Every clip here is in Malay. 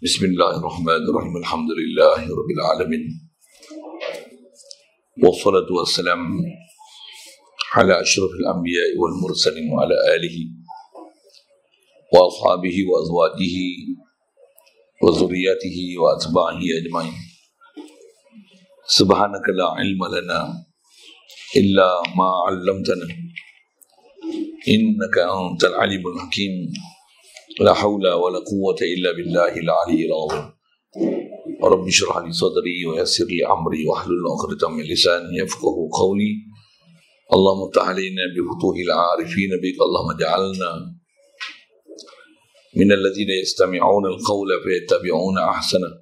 Bismillahirrahmanirrahim. Alhamdulillahirabbil alamin. Wassalatu wassalamu ala asyrafil anbiya'i wal mursalin wa ala alihi wa ashabihi wa azwajihi wa dzurriyyatihi wa atba'ihi ajma'in. Subhanaka la ilma lana illa ma 'allamtana innaka antal alimul hakim. La haula wa la quwwata illa billahil aliyyil azim. Rabbi shrah li sadri wa yassir li amri wa hlul 'uqdatam min lisani yafqahu qawli. Allahumma iftah 'alaina bi futuhil 'arifin bik. Allahumma ij'alna min alladhina yastami'una al-qawla fayattabi'una ahsana.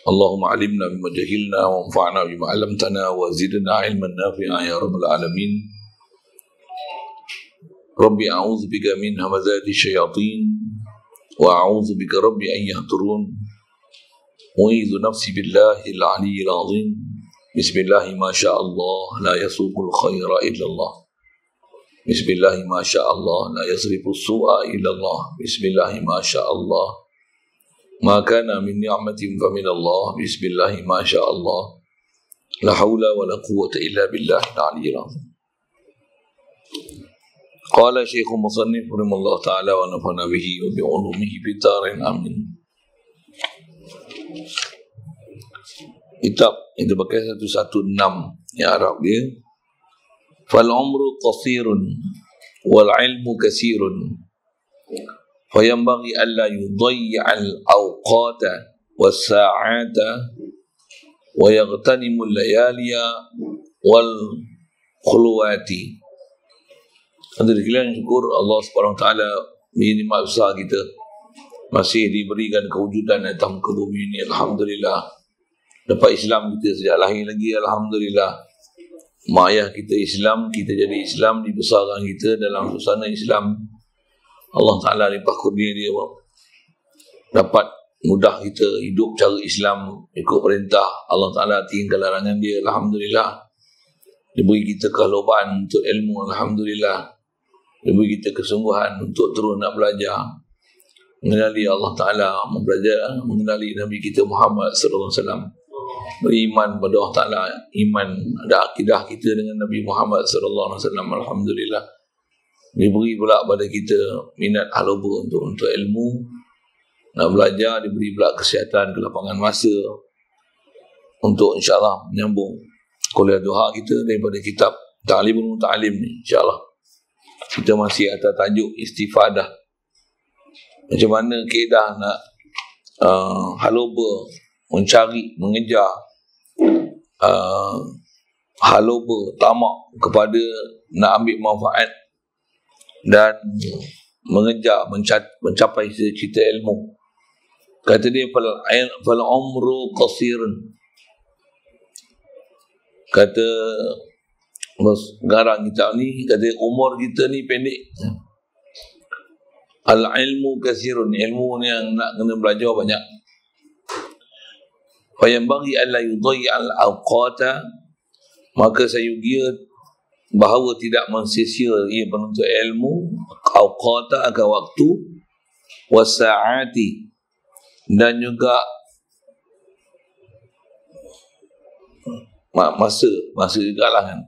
Allahumma 'allimna bima jahilna wa anfa'na bima 'allamtana wa zidna 'ilman nafi'an ya rabbal alamin. Rabbi a'udzu bika min hamazati syayatin wa a'udzu bika rabbi an yahdurun. U'idzu nafsi billahil 'aliyyil 'azim. Bismillahi ma syaa Allah la yasuqul khaira illa Allah. Bismillahi ma syaa Allah la yasrifus su'a illa Allah. Bismillahi ma syaa Allah ma kana min ni'matin fa min Allah. Bismillahi ma syaa Allah la haula wa la quwwata illa billahil 'aliyyil 'azim. Qala Syekh Musannif rahimahullah ta'ala wa nafa'na bihi wa bi'ulumihi fi darin amin. Kitab itu pakai 116 yang Arab dia. Fal umru qasirun wal ilmu kasirun fa yanbaghi alla yudayya al awqata was sa'ata wa yaghtanimu al layaliya wal khuluwati. Untuk sekalian, syukur Allah SWT ini nikmat besar kita masih diberikan kewujudan atas muka bumi ini. Alhamdulillah. Dapat Islam kita sejak lahir lagi. Alhamdulillah. Mak ayah kita Islam, kita jadi Islam, dibesarkan kita dalam suasana Islam. Allah Ta'ala limpah kurnia dia dapat mudah kita hidup cara Islam, ikut perintah Allah Ta'ala, tinggal larangan dia. Alhamdulillah. Dia beri kita kehaluan untuk ilmu. Alhamdulillah. Dia beri kita kesungguhan untuk terus nak belajar, mengenali Allah Ta'ala, belajar mengenali Nabi kita Muhammad sallallahu alaihi wasallam, beriman pada Allah Ta'ala, iman ada akidah kita dengan Nabi Muhammad sallallahu alaihi wasallam. Alhamdulillah. Diberi pula pada kita minat haluba untuk ilmu, nak belajar, diberi pula kesihatan, kelapangan masa untuk insya-Allah menyambung kuliah duha kita daripada kitab Ta'limul Muta'allim ni. Insya-Allah kita masih atas tajuk istifadah. Macam mana keadaan nak haluba, mencari, mengejar haluba, tamak kepada nak ambil manfaat dan mengejar, mencapai cita-cita ilmu. Kata dia fal umru qasirun. Kata garang kita ni, kata umur kita ni pendek. Al-ilmu kasirun, ilmu ni yang nak kena belajar banyak. Fa yanbaghi an la yudayya al-awqata, maka sayugia bahawa tidak mensia-sia ia penuntut ilmu, awqata akan waktu, wasa'ati, dan juga masa juga lah kan.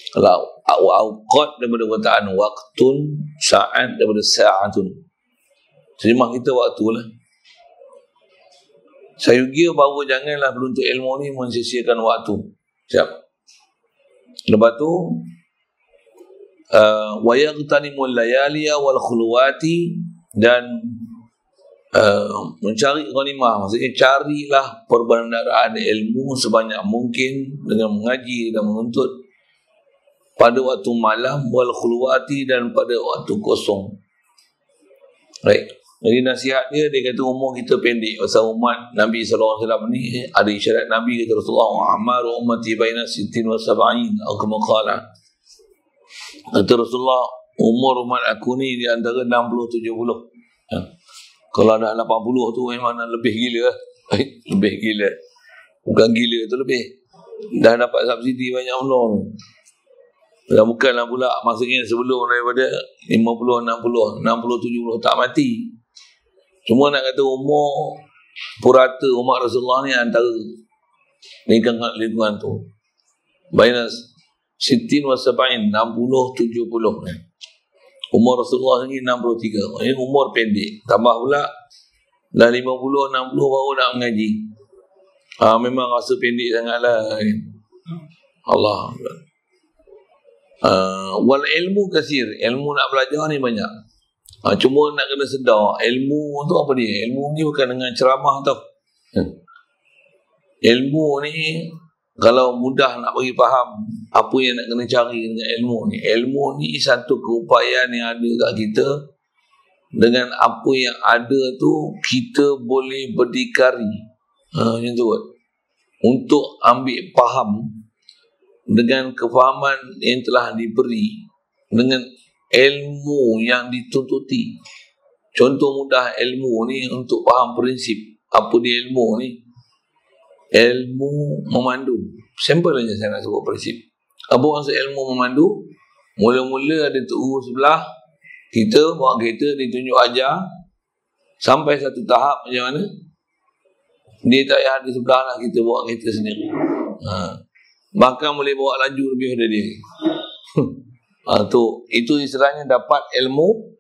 Kalau awqat daripada perkataan waktun, sa'at daripada sa'atun. Terjemah kita waktu lah. Saya kira bahawa janganlah penuntut ilmu ni mensia-siakan waktu. Siap. Lepas tu wa yagtanimul layaliya wal khuluwati, dan mencari ghanimah, maksudnya carilah perbandaraan ilmu sebanyak mungkin dengan mengaji dan menuntut pada waktu malam, wal khuluwati, dan pada waktu kosong. Baik. Jadi nasihat dia kata umur kita pendek. Pasal umat Nabi SAW ni ada isyarat Nabi, kata Rasulullah, amaru ummati baina 60 wa 70 atau kama qala. Kata Rasulullah, umur umat aku ni di antara 60-70. Kalau dah 80 tu memang lebih gila. Lebih gila. Bukan gila tu, lebih. Dah dapat subsidi banyak belum. Dan bukanlah pula maksudnya sebelum daripada 50, 60, 70 tak mati. Cuma nak kata umur purata umat Rasulullah ni antara lingkungan tu. Baina Sittin wa Sab'in, 60-70. Umur Rasulullah ni 63. Ini umur pendek. Tambah pula dah 50-60 baru nak mengaji. Memang rasa pendek sangatlah. Allah. Wal ilmu kasir. Ilmu nak belajar ni banyak. Cuma nak kena sedar, ilmu tu apa dia? Ilmu ni bukan dengan ceramah tau. Ilmu ni kalau mudah nak bagi faham apa yang nak kena cari dengan ilmu ni. Ilmu ni satu keupayaan yang ada kat kita. Dengan apa yang ada tu kita boleh berdikari. Macam tu kot. Untuk ambil faham dengan kefahaman yang telah diberi, dengan ilmu yang dituntuti. Contoh mudah ilmu ni untuk faham prinsip. Apa dia ilmu ni? Ilmu memandu. Simple aja saya nak sebut prinsip. Apa maksud ilmu memandu? Mula-mula ada tok guru sebelah, kita bawa kereta, dia tunjuk ajar sampai satu tahap macam mana dia tak payah ada sebelah lah, kita bawa kereta sendiri. Bahkan boleh bawa laju lebih dari dia. Itu istilahnya dapat ilmu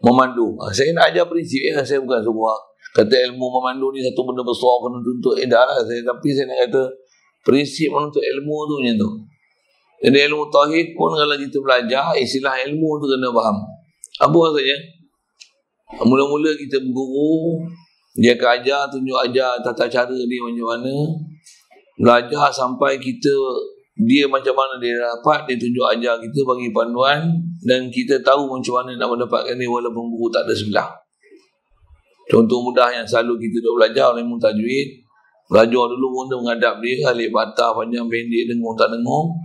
memandu. Saya nak ajar prinsip ya, saya bukan sebuah kata ilmu memandu ni satu benda besar kena tuntut. Dah lah saya, tapi saya nak kata prinsip menuntut ilmu tu macam tu. Jadi ilmu tauhid pun kalau kita belajar, istilah ilmu tu kena faham. Apa maksudnya? Mula-mula kita berguru, dia akan ajar, tunjuk ajar tata cara dia macam mana. Belajar sampai kita, dia macam mana dia dapat, dia tunjuk ajar kita, bagi panduan, dan kita tahu macam mana nak mendapatkan dia walaupun guru tak ada sebelah. Contoh mudah yang selalu kita duk belajar ilmu tajwid. Belajar dulu pun dia menghadap dia, alif bata panjang pendek, dengung tak dengung,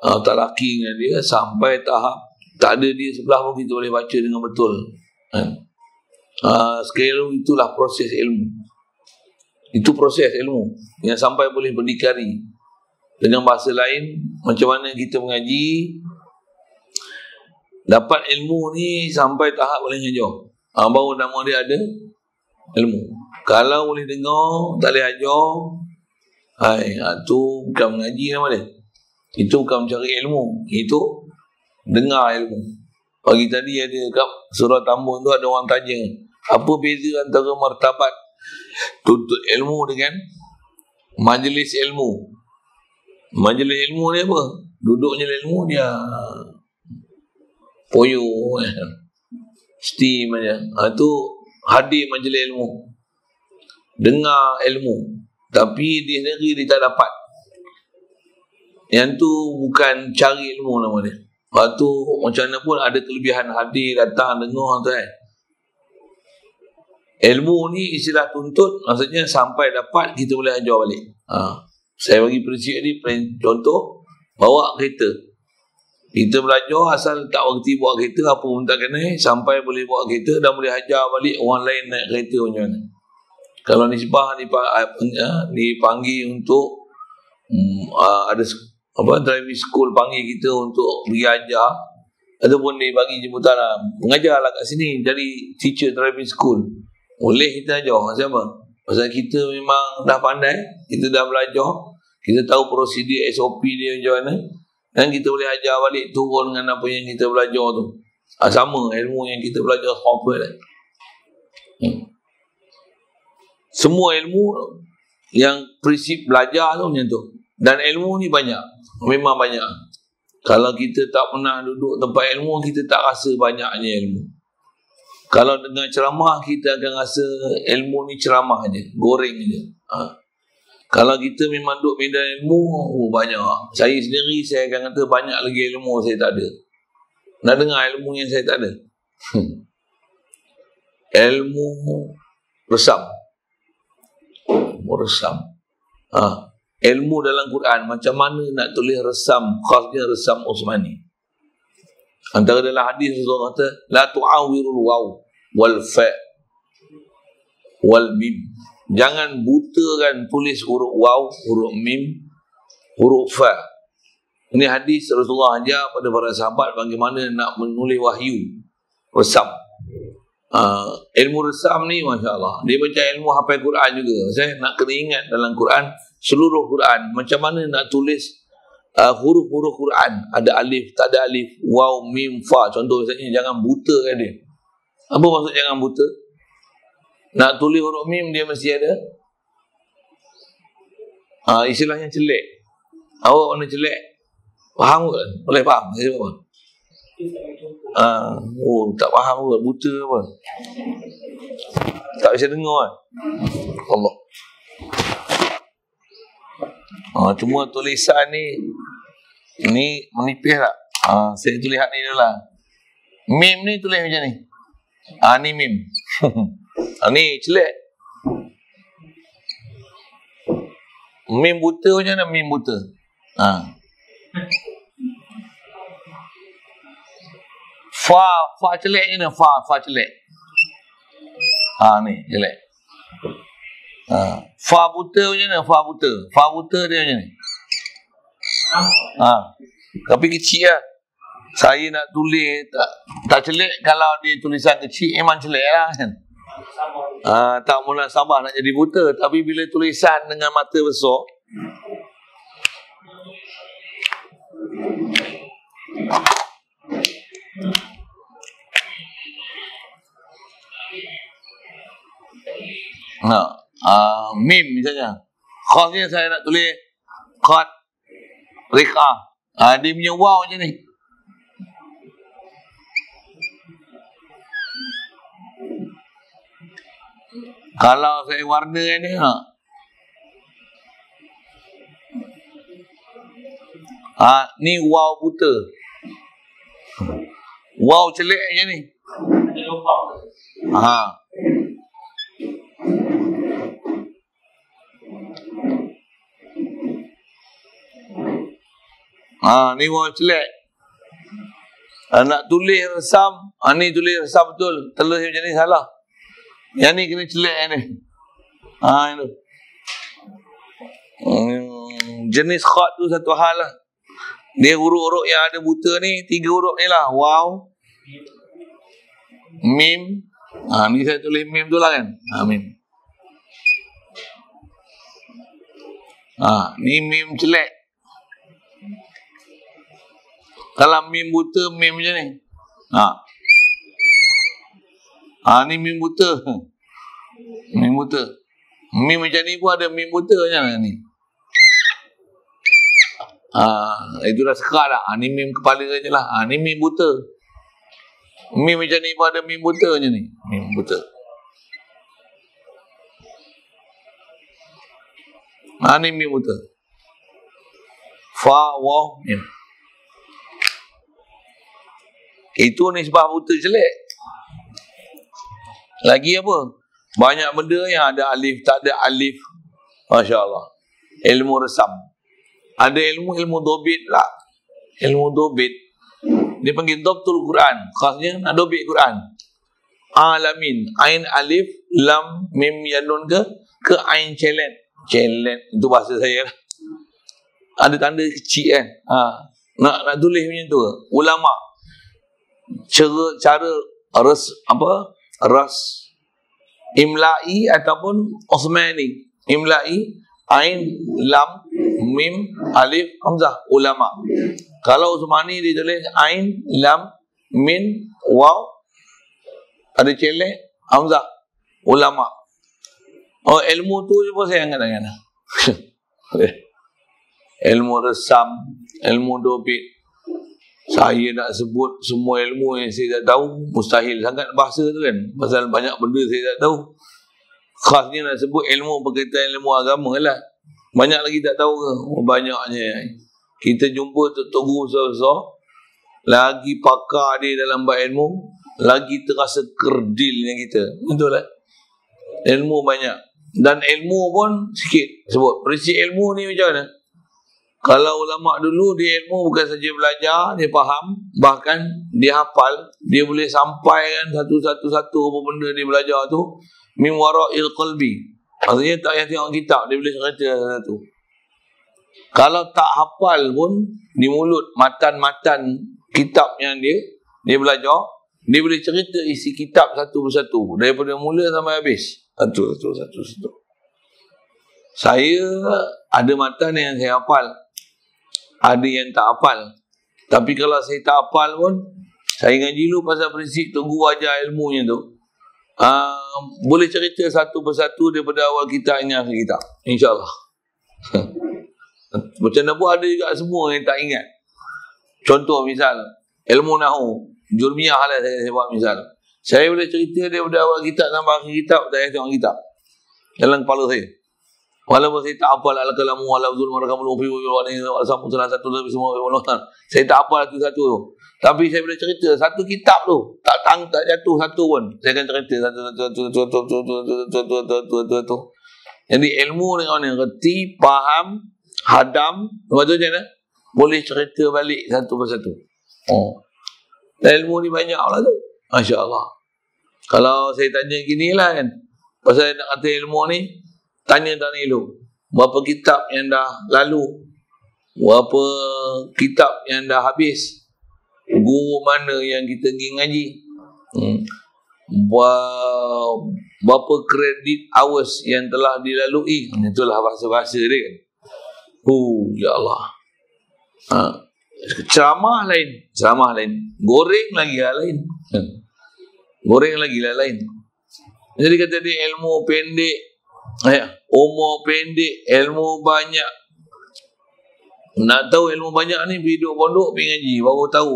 tak laki dengan dia, sampai tahap tak ada dia sebelah pun kita boleh baca dengan betul. Sekali itulah proses ilmu. Itu proses ilmu yang sampai boleh berdikari. Dengan bahasa lain, macam mana kita mengaji, dapat ilmu ni sampai tahap boleh ngajar. Baru nama dia ada ilmu. Kalau boleh dengar, tak boleh ajar, tu bukan mengaji nama dia. Itu bukan mencari ilmu. Itu dengar ilmu. Pagi tadi ada kat surah Tambun tu ada orang tanya, apa beza antara martabat tuntut ilmu dengan majlis ilmu? Majlis ilmu ni apa? Duduknya ilmu dia poyo, steam aja. Tu hadir majlis ilmu, dengar ilmu, tapi dia sendiri dia tak dapat. Yang tu bukan cari ilmu nama dia. Lepas tu macam mana pun ada kelebihan hadir, datang, dengar tu kan. Ilmu ni istilah tuntut, maksudnya sampai dapat kita boleh ajar balik. Saya bagi prinsip ni, contoh, bawa kereta. Kita belajar asal tak berhenti bawa kereta, apa pun tak kena, sampai boleh bawa kereta dan boleh ajar balik orang lain naik kereta macam mana. Kalau nisbah dipanggil untuk ada driving school panggil kita untuk pergi ajar, ataupun dia bagi jemputan mengajar lah kat sini, jadi teacher driving school, boleh kita ajar. Siapa? Pasal kita memang dah pandai, kita dah belajar, kita tahu prosedur SOP dia macam mana, dan kita boleh ajar balik turun dengan apa yang kita belajar tu. Sama ilmu yang kita belajar apa dah. Semua ilmu yang prinsip belajar tu macam tu. Dan ilmu ni banyak, memang banyak. Kalau kita tak pernah duduk tempat ilmu, kita tak rasa banyaknya ilmu. Kalau dengar ceramah, kita akan rasa ilmu ni ceramah je, goreng je. Kalau kita memang duduk medan ilmu, banyak. Saya sendiri, saya akan kata banyak lagi ilmu saya tak ada. Nak dengar ilmu yang saya tak ada. Ilmu resam. Resam. Ilmu dalam Quran, macam mana nak tulis resam, khasnya resam Uthmani. Antara dalam hadis Rasulullah kata, la tu'awirul waw wal fa wal mim. Jangan butakan tulis huruf waw, huruf mim, huruf fa. Ini hadis Rasulullah ajar pada para sahabat bagaimana nak menulis wahyu resam. ilmu resam ni Masya Allah, dia macam ilmu hafal Quran juga. Saya nak kena ingat dalam Quran, seluruh Quran, macam mana nak tulis huruf-huruf Quran. Ada alif, tak ada alif, waw, mim, fa. Contoh misalnya, jangan buta kan dia. Apa maksud jangan buta? Nak tulis huruf mim, dia mesti ada istilahnya celek. Awak mana celek? Faham ke? Boleh faham? Saya faham. Tak faham ke? Buta apa? Tak bisa dengar kan? Allah. Cuma tulisan ni menipis tak? Saya tulis hak ni dulu lah. Mim ni tulis macam ni. Ni mim. Ni celek. Mim buta macam mana mim buta? Fa celek je ni. Fa celek. Ni celek. Fa buta macam mana? Fa buta dia macam ni. Tapi kecil lah. Saya nak tulis tak celek. Kalau dia tulisan kecil memang celek lah kan. Tak mula sabar nak jadi buta. Tapi bila tulisan dengan mata besar, mim misalnya, khasnya saya nak tulis khat rika, dia punya waw macam ni. Kalau saya warna ni ni waw buta, waw celek macam ni. Ni waw celek. Nak tulis resam, ni tulis resam betul. Tulis macam ni salah. Yang ni kena celek ni. Itu. Jenis khat tu satu hal lah. Dia huruf-huruf yang ada buta ni, 3 huruf ni lah. Waw, mim. Ni saya tulis mim tu lah kan. Mim. Ni mim celek. Kalau mim buta, mim macam ni. Ni mim buta. Mim buta. Mim macam ni pun ada mim buta macam ni. Itu dah sekat dah. Ni mim kepala je lah. Ni mim buta. Mim macam ni pun ada mim buta macam ni. Mim buta. Ni mim buta. Fa, waw, mim. Itu nisbah buta celek. Lagi apa? Banyak benda yang ada alif, tak ada alif. Masya Allah. Ilmu resam. Ada ilmu dobit lah. Ilmu dobit. Dia panggil dobtul Quran. Khasnya nak dobit Quran. Alamin. Ain alif, lam, mim, yanun ke ain celet. Celet. Itu bahasa saya lah. Ada tanda kecil kan. Nak tulis macam tu. Ulama. Cara ras imla'i ataupun osmani. Imla'i ain, lam, mim, alif, hamzah. Ulama. Kalau osmani dia tulis ain, lam, min, waw, ada celek, hamzah. Ulama. Ilmu tu je pun saya angkat-angkat. Ilmu resam, ilmu dobit. Saya nak sebut semua ilmu yang saya tak tahu, mustahil sangat bahasa tu kan. Pasal banyak benda saya tak tahu. Khasnya nak sebut ilmu berkaitan ilmu agama lah. Banyak lagi tak tahu ke? Banyaknya. Kita jumpa Tok Guru besar-besar, lagi pakar dia dalam bab ilmu, lagi terasa kerdilnya kita. Betul lah. Ilmu banyak. Dan ilmu pun sikit. Sebut prinsip ilmu ni macam mana? Kalau ulama dulu, dia ilmu bukan saja belajar, dia faham, bahkan dia hafal, dia boleh sampaikan satu-satu apa benda dia belajar tu min wara'il qalbi. Maksudnya tak payah tengok kitab, dia boleh cerita satu. Kalau tak hafal pun, di mulut matan-matan kitab yang dia belajar, Dia boleh cerita isi kitab satu persatu, daripada mula sampai habis. Satu. Saya ada matan yang saya hafal, ada yang tak hafal. Tapi kalau saya tak hafal pun, saya ngaji dulu pasal prinsip tunggu ajar ilmunya tu. Boleh cerita satu persatu daripada awal kita hingga akhir kita, insyaAllah. Macam mana pun ada juga semua yang tak ingat. Contoh misal ilmu nahu, jurmiyah lah saya buat misal. Saya boleh cerita daripada awal kitab sampai akhir kitab, saya tengok kitab dalam kepala saya. Walaupun saya tak hafal al-kalamu wal-lafzul marakamul fi wa al-samu salah satu dari semua ulama. Saya tak hafal satu-satu tu. Tapi saya boleh cerita satu kitab tu, tak jatuh satu pun. Saya akan cerita satu. Jadi ilmu ni orang reti, faham, hadam, lepas tu macam mana? Boleh cerita balik satu persatu. Dan ilmu ni banyak lah tu. Masya Allah. Kalau saya tanya gini lah kan, pasal nak kata ilmu ni, tanya dulu, berapa kitab yang dah lalu, berapa kitab yang dah habis, guru mana yang kita pergi ngaji, berapa kredit hours yang telah dilalui. Itulah bahasa-bahasa dia kan. Ya Allah. Ceramah lain, goreng lagi lain. Goreng lagi lain. Jadi kata dia ilmu pendek, umur pendek, ilmu banyak. Nak tahu ilmu banyak ni, pergi duduk pondok, pergi ngaji, baru tahu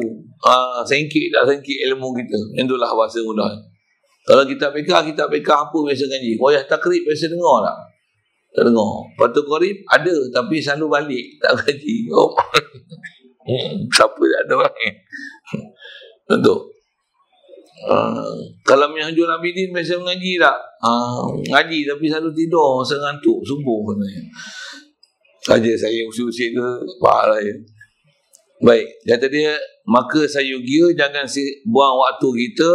sengkit tak sengkit ilmu kita. Itulah bahasa mudah. Kalau kita fikah apa biasa ngaji? Wayah takrib biasa dengar tak? Tak dengar. Patu qarib ada, tapi selalu balik, tak ngaji. Siapa tak ada orang? Tentu. Kalau Minhajul Abidin biasa mengaji tak? Ngaji tapi selalu tidur, sengantuk subuh sebenarnya. Saja saya usia-usia tu parah ya. Baik, kata dia, maka sayugia jangan buang waktu kita.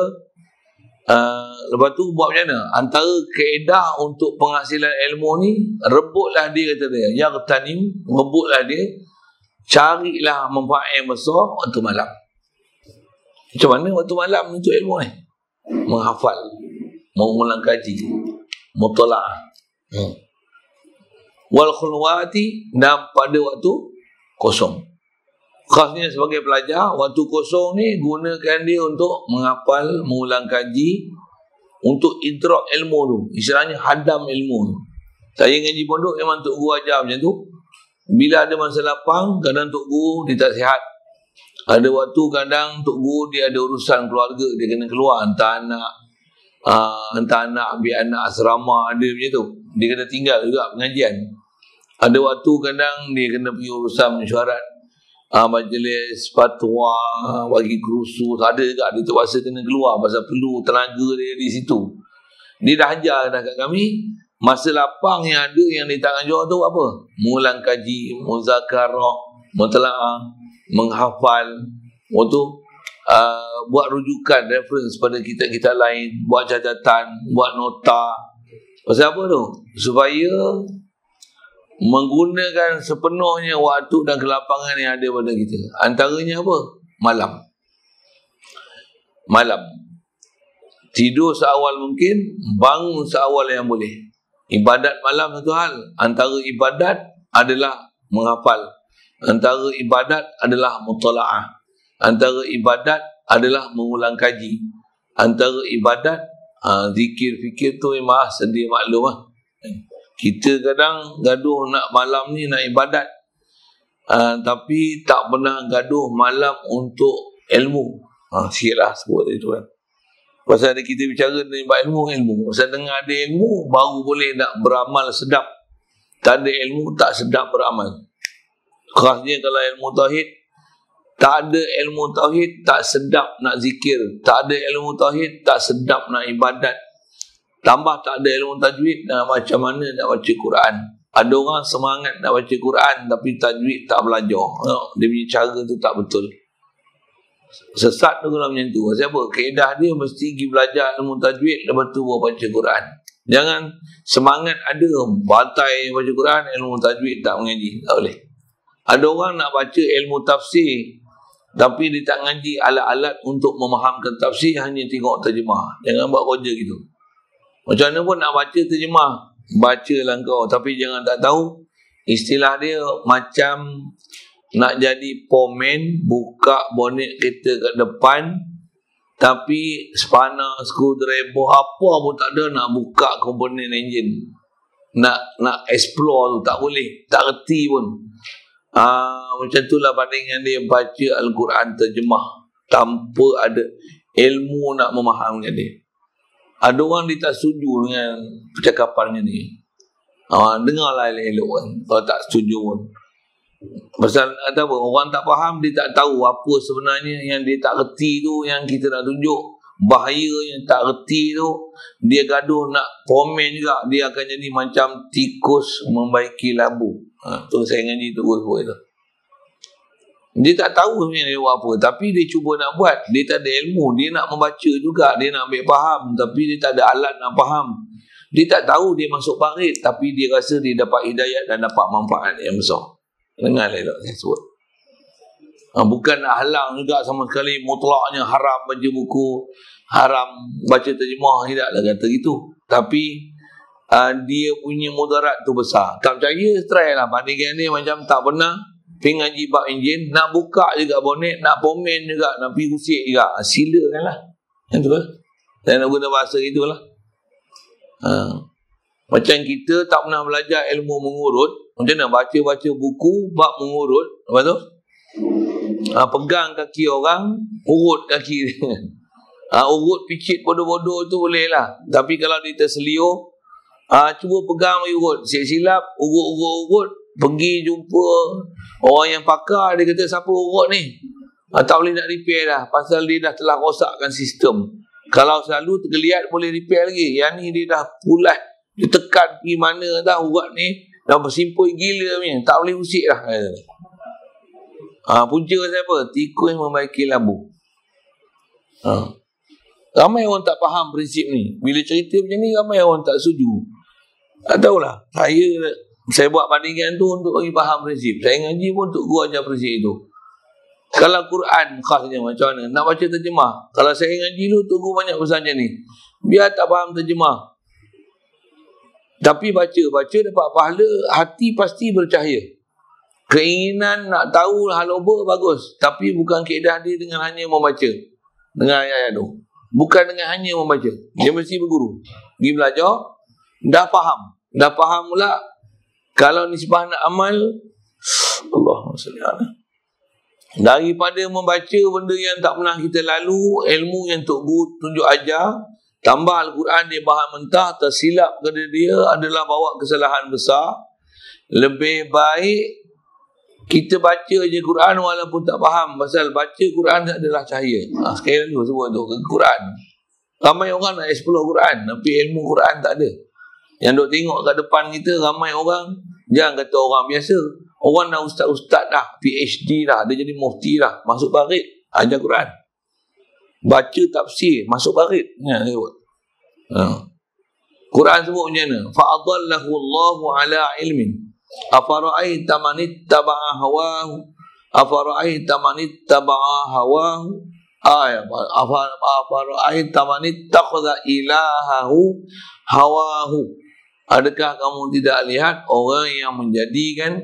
Lepas tu buat macam mana? Antara kaedah untuk penghasilan ilmu ni, rebutlah dia, kata dia. Yang tanim, rebutlah dia. Carilah manfaat yang besar waktu malam. Macam mana waktu malam untuk ilmu ni? Menghafal, mengulang kaji, mutola'ah. Wal khulwati, dan pada waktu kosong. Khasnya sebagai pelajar, waktu kosong ni gunakan dia untuk menghafal, mengulang kaji, untuk idrak ilmu tu. Istilahnya hadam ilmu tu. Saya ngaji pondok memang Tok Guru ajar macam tu. Bila ada masa lapang, kadang Tok Guru dia tak sihat. Ada waktu kadang Tok Guru dia ada urusan keluarga, dia kena keluar, hantar anak ambil anak asrama, ada macam tu. Dia kena tinggal juga pengajian. Ada waktu kadang dia kena pergi urusan mesyuarat, majlis fatwa, bagi kursus, ada juga dia terpaksa kena keluar pasal perlu tenaga dia di situ. Dia dah ajar dah kat kami, masa lapang yang ada yang dia tak ajar tu apa? Mengulang kaji, muzakarah, mutalaah, menghafal, waktu buat rujukan, reference pada kitab-kitab lain, buat catatan, buat nota. Pasal apa tu? Supaya menggunakan sepenuhnya waktu dan kelapangan yang ada pada kita. Antaranya apa? Malam. Tidur seawal mungkin, bangun seawal yang boleh. Ibadat malam satu hal. Antara ibadat adalah menghafal. Antara ibadat adalah mutola'ah. Antara ibadat adalah mengulang kaji. Antara ibadat, zikir, fikir tu memang sedia maklum lah. Kita kadang gaduh nak malam ni nak ibadat, tapi tak pernah gaduh malam untuk ilmu. Sikit lah sebut itu kan. Pasal kita bicara tentang ilmu. Pasal dengar ada ilmu, baru boleh nak beramal sedap. Tak ada ilmu, tak sedap beramal. Khasnya kalau ilmu tauhid, tak ada ilmu tauhid, tak sedap nak zikir. Tak ada ilmu tauhid, tak sedap nak ibadat. Tambah tak ada ilmu tajwid, macam mana nak baca Quran. Ada orang semangat nak baca Quran, tapi tajwid tak belajar. Dia punya cara tu tak betul. Sesat tu kalau macam tu. Siapa? Kaedah dia mesti pergi belajar ilmu tajwid, lepas tu baca Quran. Jangan semangat ada, bantai baca Quran, ilmu tajwid tak mengaji. Tak boleh. Ada orang nak baca ilmu tafsir, Tapi dia tak ngaji alat-alat untuk memahamkan tafsir, hanya tengok terjemah. Jangan buat kerja gitu. Macam mana pun nak baca terjemah, bacalah kau. Tapi jangan tak tahu. Istilah dia macam nak jadi pomen, buka bonet kereta kat depan, tapi spana, screwdriver, apa pun tak ada, nak buka komponen enjin. Nak explore tu tak boleh, tak reti pun. Macam itulah bandingan dia baca Al-Quran terjemah tanpa ada ilmu nak memahamkan dia. Ada orang dia tak setuju dengan percakapannya ni. Dengarlah elok-elok kan, kalau tak setuju pun. Pasal apa, orang tak faham, dia tak tahu apa sebenarnya yang dia tak reti tu, yang kita nak tunjuk. Bahaya yang tak reti tu, dia gaduh nak komen juga, dia akan jadi macam tikus membaiki labu. Tu saya ngaji tu itu. Dia tak tahu sebenarnya dia buat apa, tapi dia cuba nak buat. Dia tak ada ilmu, dia nak membaca juga, dia nak ambil faham, tapi dia tak ada alat nak faham. Dia tak tahu dia masuk parit, tapi dia rasa dia dapat hidayat dan dapat manfaat yang besar. Dengar elok saya sebut. Bukan nak halang juga sama sekali mutlaknya haram baca buku, haram baca terjemah, tidaklah kata gitu. Tapi dia punya mudarat tu besar. Tak percaya, try lah. Bandingkan dia macam tak pernah pergi ngaji bab enjin, nak buka juga bonet, nak pomen juga, nak pergi usik juga. Silakan lah. Yang tu lah. Saya nak guna bahasa itulah. Macam kita tak pernah belajar ilmu mengurut, macam mana baca-baca buku bab mengurut, apa tu? Pegang kaki orang, urut kaki dia. Urut picit bodoh-bodoh tu boleh lah. Tapi kalau dia terseliur, cuba pegang urut, silap urut, pergi jumpa orang yang pakar, dia kata siapa urut ni? Tak boleh nak repair dah, pasal dia dah telah rosakkan sistem. Kalau selalu tergeliat boleh repair lagi. Yang ni dia dah pulas, dia tekan pergi mana dah urat ni, dah bersimpul gila punya, tak boleh usik dah. Punca siapa? Tikus membaiki labu. Ramai orang tak faham prinsip ni. Bila cerita macam ni, ramai orang tak setuju. Tak tahulah. Saya buat bandingan tu untuk bagi faham prinsip. Saya ngaji pun untuk gua ajar prinsip itu. Kalau Quran khasnya macam mana? Nak baca terjemah. Kalau saya ngaji dulu, tunggu banyak pesan macam ni. Biar tak faham terjemah. Tapi baca dapat pahala, hati pasti bercahaya. Keinginan nak tahu haloba bagus. Tapi bukan keedah dia dengan hanya membaca. Dengan ayat-ayat tu. Bukan dengan hanya membaca. Dia mesti berguru. Pergi belajar, dah faham. Dah faham pula. Kalau nisbah nak amal, Allahumma salli ala. Daripada membaca benda yang tak pernah kita lalu, ilmu yang Tok Guru tunjuk ajar, tambah Al-Quran dia faham mentah, tersilap kepada dia adalah bawa kesalahan besar. Lebih baik kita baca je Quran walaupun tak faham. Pasal baca Quran adalah cahaya. Sekali lagi sebut tu, Quran. Ramai orang nak explore Quran, tapi ilmu Quran tak ada. Yang duk tengok kat depan kita, ramai orang, jangan kata orang biasa. Orang dah ustaz-ustaz dah, PhD dah, dia jadi mufti dah, masuk parit, ajar Quran. Baca tafsir, masuk parit. Quran sebut macam mana? Fa'adallahu Allahu ala ilmin. Afara'aita man ittaba'a hawahu. Afara'aita man ittaba'a hawahu. Afara'aita man ittakhadha ilahahu hawahu. Adakah kamu tidak lihat orang yang menjadikan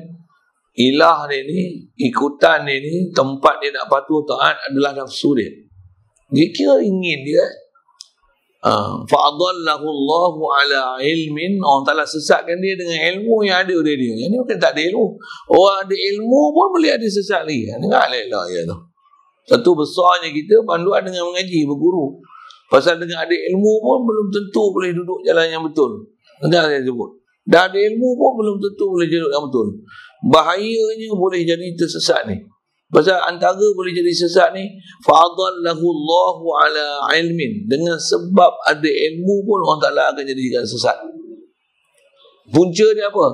ilah dia ni, ikutan dia ni, tempat dia nak patuh taat adalah nafsu dia. Dia kira ingin dia. Fa'adallahu Allahu ala ilmin. Orang Ta'ala sesatkan dia dengan ilmu yang ada dari dia. Yang ni bukan tak ada ilmu. Orang ada ilmu pun boleh ada sesat lagi. Dengar lah ya tu. Satu besarnya kita panduan dengan mengaji, berguru. Pasal dengan ada ilmu pun belum tentu boleh duduk jalan yang betul. Dengar saya sebut. Dah ada ilmu pun belum tentu boleh duduk yang betul. Bahayanya boleh jadi tersesat ni. Pasal antara boleh jadi sesat ni, fa'adallahu Allahu ala ilmin. Dengan sebab ada ilmu pun orang Ta'ala akan jadikan sesat. Punca dia apa?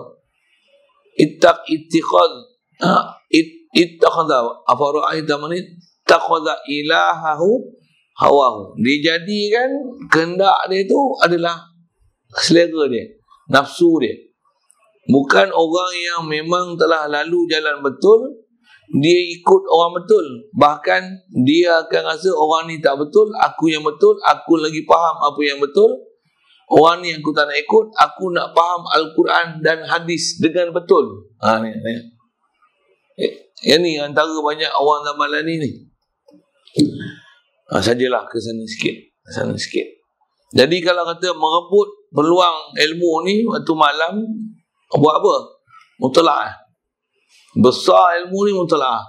Ittakhadha afara'aita man ittakhadha ilahahu hawahu. Dijadikan kehendak dia tu adalah selera dia, nafsu dia. Bukan orang yang memang telah lalu jalan betul, dia ikut orang betul. Bahkan dia akan rasa orang ni tak betul, aku yang betul, aku lagi faham apa yang betul. Orang ni aku tak nak ikut, aku nak faham Al-Quran dan hadis dengan betul. Yang ni antara banyak orang zaman lain ni. Sajalah ke sana sikit. Jadi kalau kata merebut peluang ilmu ni waktu malam, buat apa? Mutalaah. Besar ilmu ni mutalaah.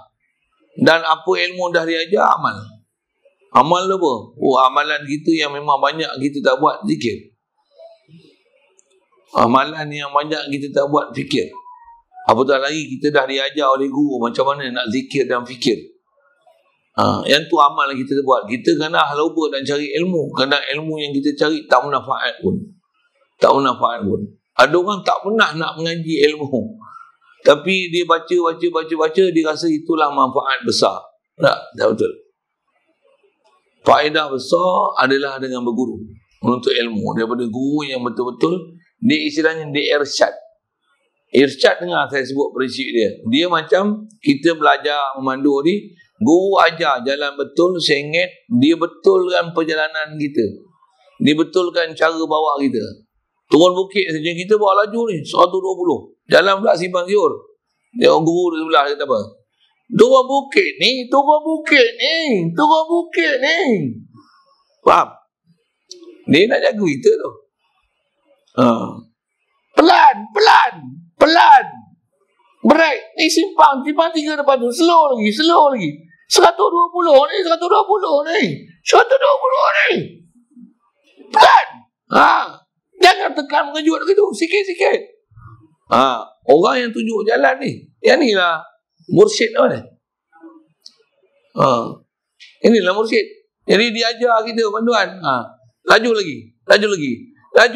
Dan apa ilmu dah diajar, amal. Amal apa? Amalan kita yang memang banyak kita tak buat, zikir. Amalan yang banyak kita tak buat, fikir. Apatah lagi kita dah diajar oleh guru macam mana nak zikir dan fikir. Yang tu amal yang kita buat. Kita kena lupa dan cari ilmu. Kadang ilmu yang kita cari tak manfaat pun. Ada orang tak pernah nak mengaji ilmu, tapi dia baca, dia rasa itulah manfaat besar. Tak betul. Faedah besar adalah dengan berguru, menuntut ilmu daripada guru yang betul-betul. Dia istilahnya dia irsyad. Irsyad, dengar saya sebut prinsip dia. Dia macam kita belajar memandu ni, guru ajar jalan betul, sengit, dia betulkan perjalanan kita. Dia betulkan cara bawa kita. Turun bukit saja kita bawa laju ni 120. Jalan pula simpang siur. Dia orang guru di sebelah kata apa? Turun bukit ni. Faham? Dia nak jaga kita tu. Pelan. Break. Ni simpang 3 depan tu. Slow lagi. 120 ni. 120 ni. Pelan. Jangan tekan mengejut gitu. Sikit. Orang yang tunjuk jalan ni. Yang ni lah mursyid apa ni? Inilah mursyid. Jadi dia ajar kita panduan. Laju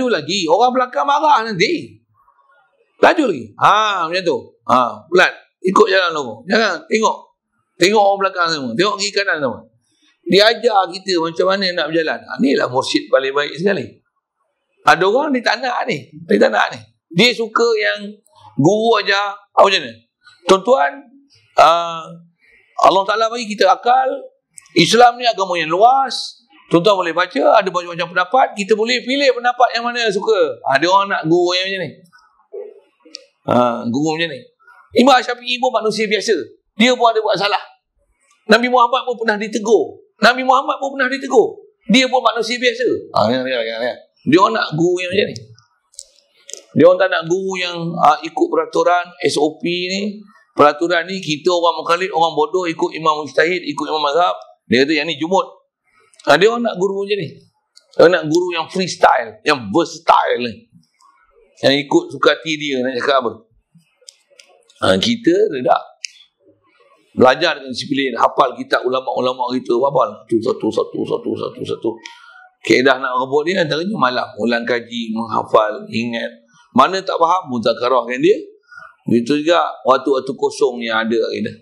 lagi. Orang belakang marah nanti. Laju lagi. Macam tu. Pelan. Ikut jalan lorong. Jangan tengok orang belakang semua. Tengok kiri kanan semua. Dia ajar kita macam mana nak berjalan. Inilah mursyid paling baik sekali. Ada orang dia tak nak ni. Dia suka yang guru ajar macam mana. Tuan-tuan, Allah Ta'ala bagi kita akal. Islam ni agama yang luas. Tuan-tuan boleh baca, ada macam-macam pendapat. Kita boleh pilih pendapat yang mana suka. Ada orang nak guru yang macam ni. Guru macam ni. Imam Syafi'i pun manusia biasa. Dia pun ada buat salah. Nabi Muhammad pun pernah ditegur. Dia pun manusia biasa. Dia orang nak guru yang macam ni. Dia orang tak nak guru yang ikut peraturan SOP ni. Peraturan ni kita orang mukallid, orang bodoh ikut imam mujtahid, ikut imam mazhab. Dia kata yang ni jumud. Dia orang nak guru macam ni. Dia orang nak guru yang freestyle, yang versatile ni. Yang ikut suka hati dia nak cakap apa. Kita tidak. Belajar dengan disiplin, hafal kitab ulama-ulama kita, hafal satu. Kaedah nak rebut dia antaranya malam, ulang kaji, menghafal, ingat. Mana tak faham, muzakarahkan dia. Begitu juga waktu-waktu kosong yang ada kaedah.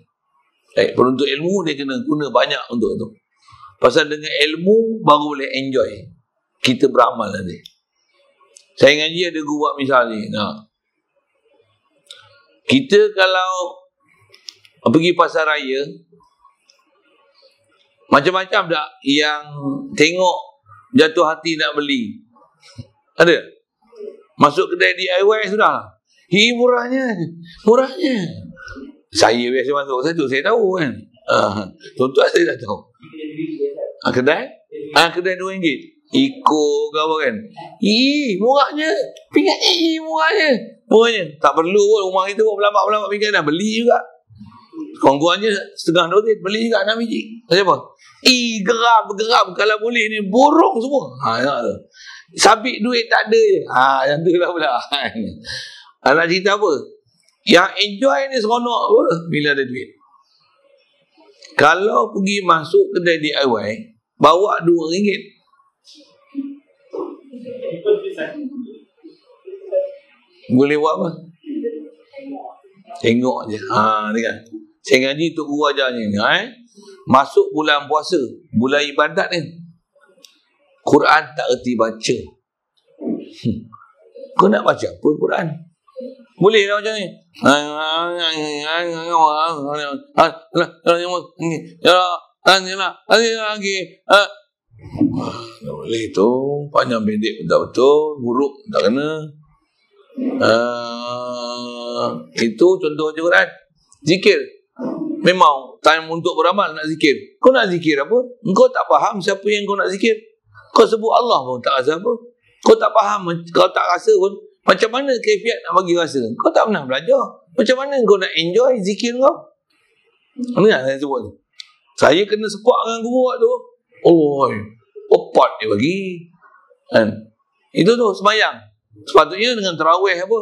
Penuntut ilmu dia kena guna banyak untuk itu. Pasal dengan ilmu baru boleh enjoy. Kita beramal nanti. Saya ngaji ada guru buat misal ni. Kita kalau pergi pasar raya, macam-macam tak yang tengok jatuh hati nak beli. Ada? Masuk kedai DIY sudah. Murahnya. Saya biasa masuk satu, saya tahu kan. Tuan-tuan saya dah tahu. Kedai? Kedai RM2. Iko ke apa kan? Murahnya. Pinggan murahnya. Tak perlu pun rumah kita pun berlambak pinggan dah. Beli juga. Kurang-kurangnya setengah dozen. Beli juga 6 biji. Siapa? Geram. Kalau boleh ni borong semua. Sabit duit tak ada je. Yang tu lah pula. Nak cerita apa? Yang enjoy ni seronok apa? Bila ada duit. Kalau pergi masuk kedai DIY, bawa RM2. Boleh buat apa? Tengok je. Ni kan. Saya ngaji untuk guru ajarnya ni. Masuk bulan puasa, bulan ibadat ni. Quran tak erti baca. Kau nak baca apa Quran? Boleh lah macam ni. Boleh tu. Panjang pendek betul-betul. Huruf tak kena. Itu contoh je Quran. Zikir. Memang time untuk beramal nak zikir. Kau nak zikir apa? Engkau tak faham siapa yang kau nak zikir. Kau sebut Allah pun tak rasa apa. Kau tak faham, kau tak rasa pun macam mana kaifiat nak bagi rasa. Kau tak pernah belajar. Macam mana kau nak enjoy zikir kau? Dengar saya sebut tu. Saya kena sepak dengan guru tu. Oh, opat dia bagi. Kan? Itu tu sembahyang. Sepatutnya dengan tarawih apa?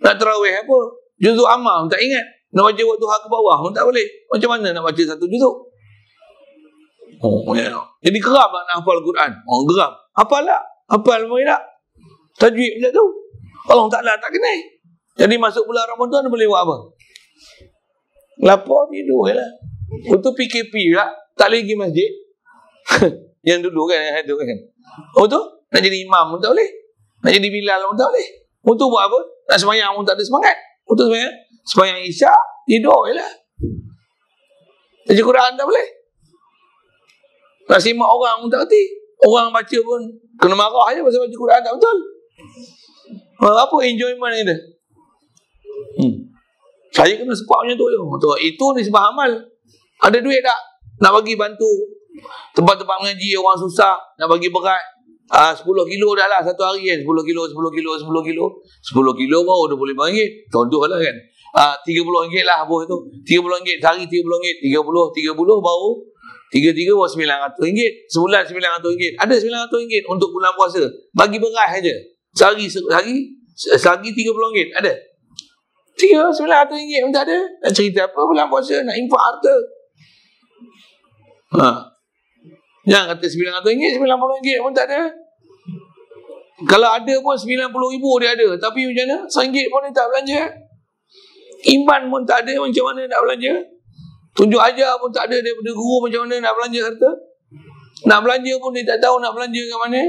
Nak tarawih apa? Juzuk amal tak ingat. Nak baca waktu hak ke bawah pun tak boleh. Macam mana nak baca satu juzuk? Ya. Jadi geram nak hafal Quran. Geram. Hafal tak? Hafal boleh tak? Tajwid pula tu. Allah Ta'ala tak kenal. Jadi masuk bulan Ramadan boleh buat apa? Lapar tidur je lah. Untuk PKP pula, tak lagi masjid. Yang dulu kan, yang itu kan. Oh tu, nak jadi imam pun tak boleh. Nak jadi Bilal pun tak boleh. Untuk buat apa? Nak sembahyang pun tak ada semangat. Untuk sembahyang, sembahyang Isyak, tidur je lah. Baca Quran tak boleh. Nak simak orang pun tak kerti. Orang baca pun kena marah je pasal baca Quran tak betul. Apa enjoyment kita? Saya kena sepak macam tu je. Itu nisbah amal. Ada duit tak? Nak bagi bantu tempat-tempat mengaji orang susah, nak bagi berat 10 kilo dah lah satu hari kan. 10 kilo 10 kilo baru RM25. Contoh lah kan. 30 ringgit lah bos tu. 30 ringgit sehari, 30 ringgit, 30 baru 3 baru RM900. Sebulan RM900. Ada RM900 untuk bulan puasa. Bagi beras saja. Sehari RM30. Ada. RM900 pun tak ada. Nak cerita apa bulan puasa? Nak infak harta. Jangan kata RM900, RM90 pun tak ada. Kalau ada pun RM90,000 dia ada. Tapi macam mana? RM1 pun dia tak belanja. Iman pun tak ada, macam mana nak belanja? Tunjuk ajar pun tak ada daripada guru, macam mana nak belanja harta? Nak belanja pun dia tak tahu nak belanja kat mana.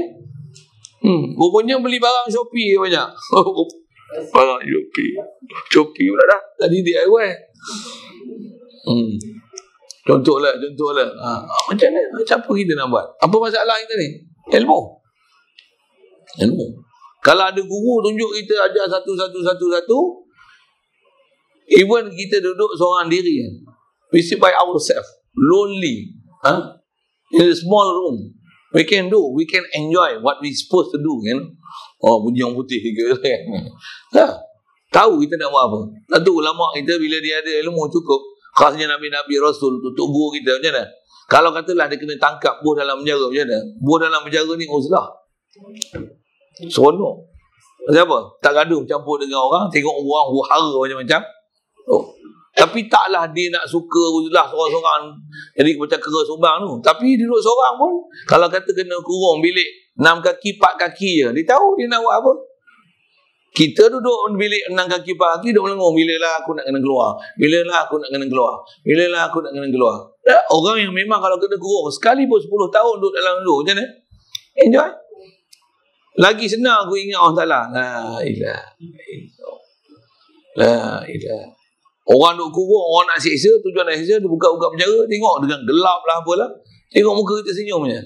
Rupanya beli barang Shopee banyak. Barang Shopee pula dah. Tadi DIY. Contohlah. Macam mana? Macam apa kita nak buat? Apa masalah kita ni? Ilmu. Kalau ada guru tunjuk kita ajar satu. Even kita duduk seorang diri kan. We sit by ourselves. Lonely. In a small room. We can enjoy what we supposed to do kan. Bunyi yang putih ke kan. Tahu kita nak buat apa. Satu ulama kita bila dia ada ilmu cukup. Khasnya Nabi-Nabi Rasul untuk guru kita macam mana? Kalau katalah dia kena tangkap buah dalam penjara macam mana? Buah dalam penjara ni uzlah. Seronok. Siapa? Tak gaduh campur dengan orang, tengok orang hara macam-macam. Tapi taklah dia nak suka uzlah seorang-seorang. Jadi macam kera sumbang tu. Tapi duduk seorang pun kalau kata kena kurung bilik 6 kaki 4 kaki je, dia tahu dia nak buat apa. Kita duduk bilik 6 kaki 4 kaki duduk melengung. Bilalah aku nak kena keluar. Orang yang memang kalau kena kurung sekali pun 10 tahun duduk dalam dulu macam mana? Enjoy. Lagi senang aku ingat Allah Ta'ala. La ilaha. Orang duduk kurung, orang nak siksa, tujuan nak siksa, dia buka-buka penjara, tengok dengan gelap lah apalah. Tengok muka kita senyum je.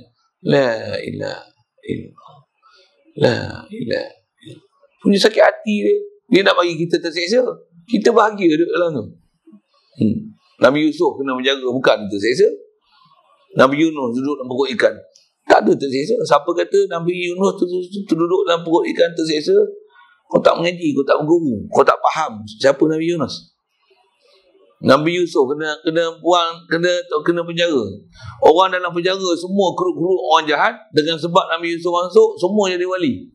La ilaha. Punya sakit hati dia. Dia nak bagi kita terseksa. Kita bahagia duduk dalam tu. Nabi Yusuf kena penjara, bukan terseksa. Nabi Yunus duduk dalam perut ikan. Tak ada terseksa. Siapa kata Nabi Yunus duduk dalam perut ikan terseksa? Kau tak mengaji, kau tak berguru, kau tak faham siapa Nabi Yunus. Nabi Yusuf kena penjara. Orang dalam penjara semua keruk-keruk orang jahat. Dengan sebab Nabi Yusuf masuk, semua jadi wali.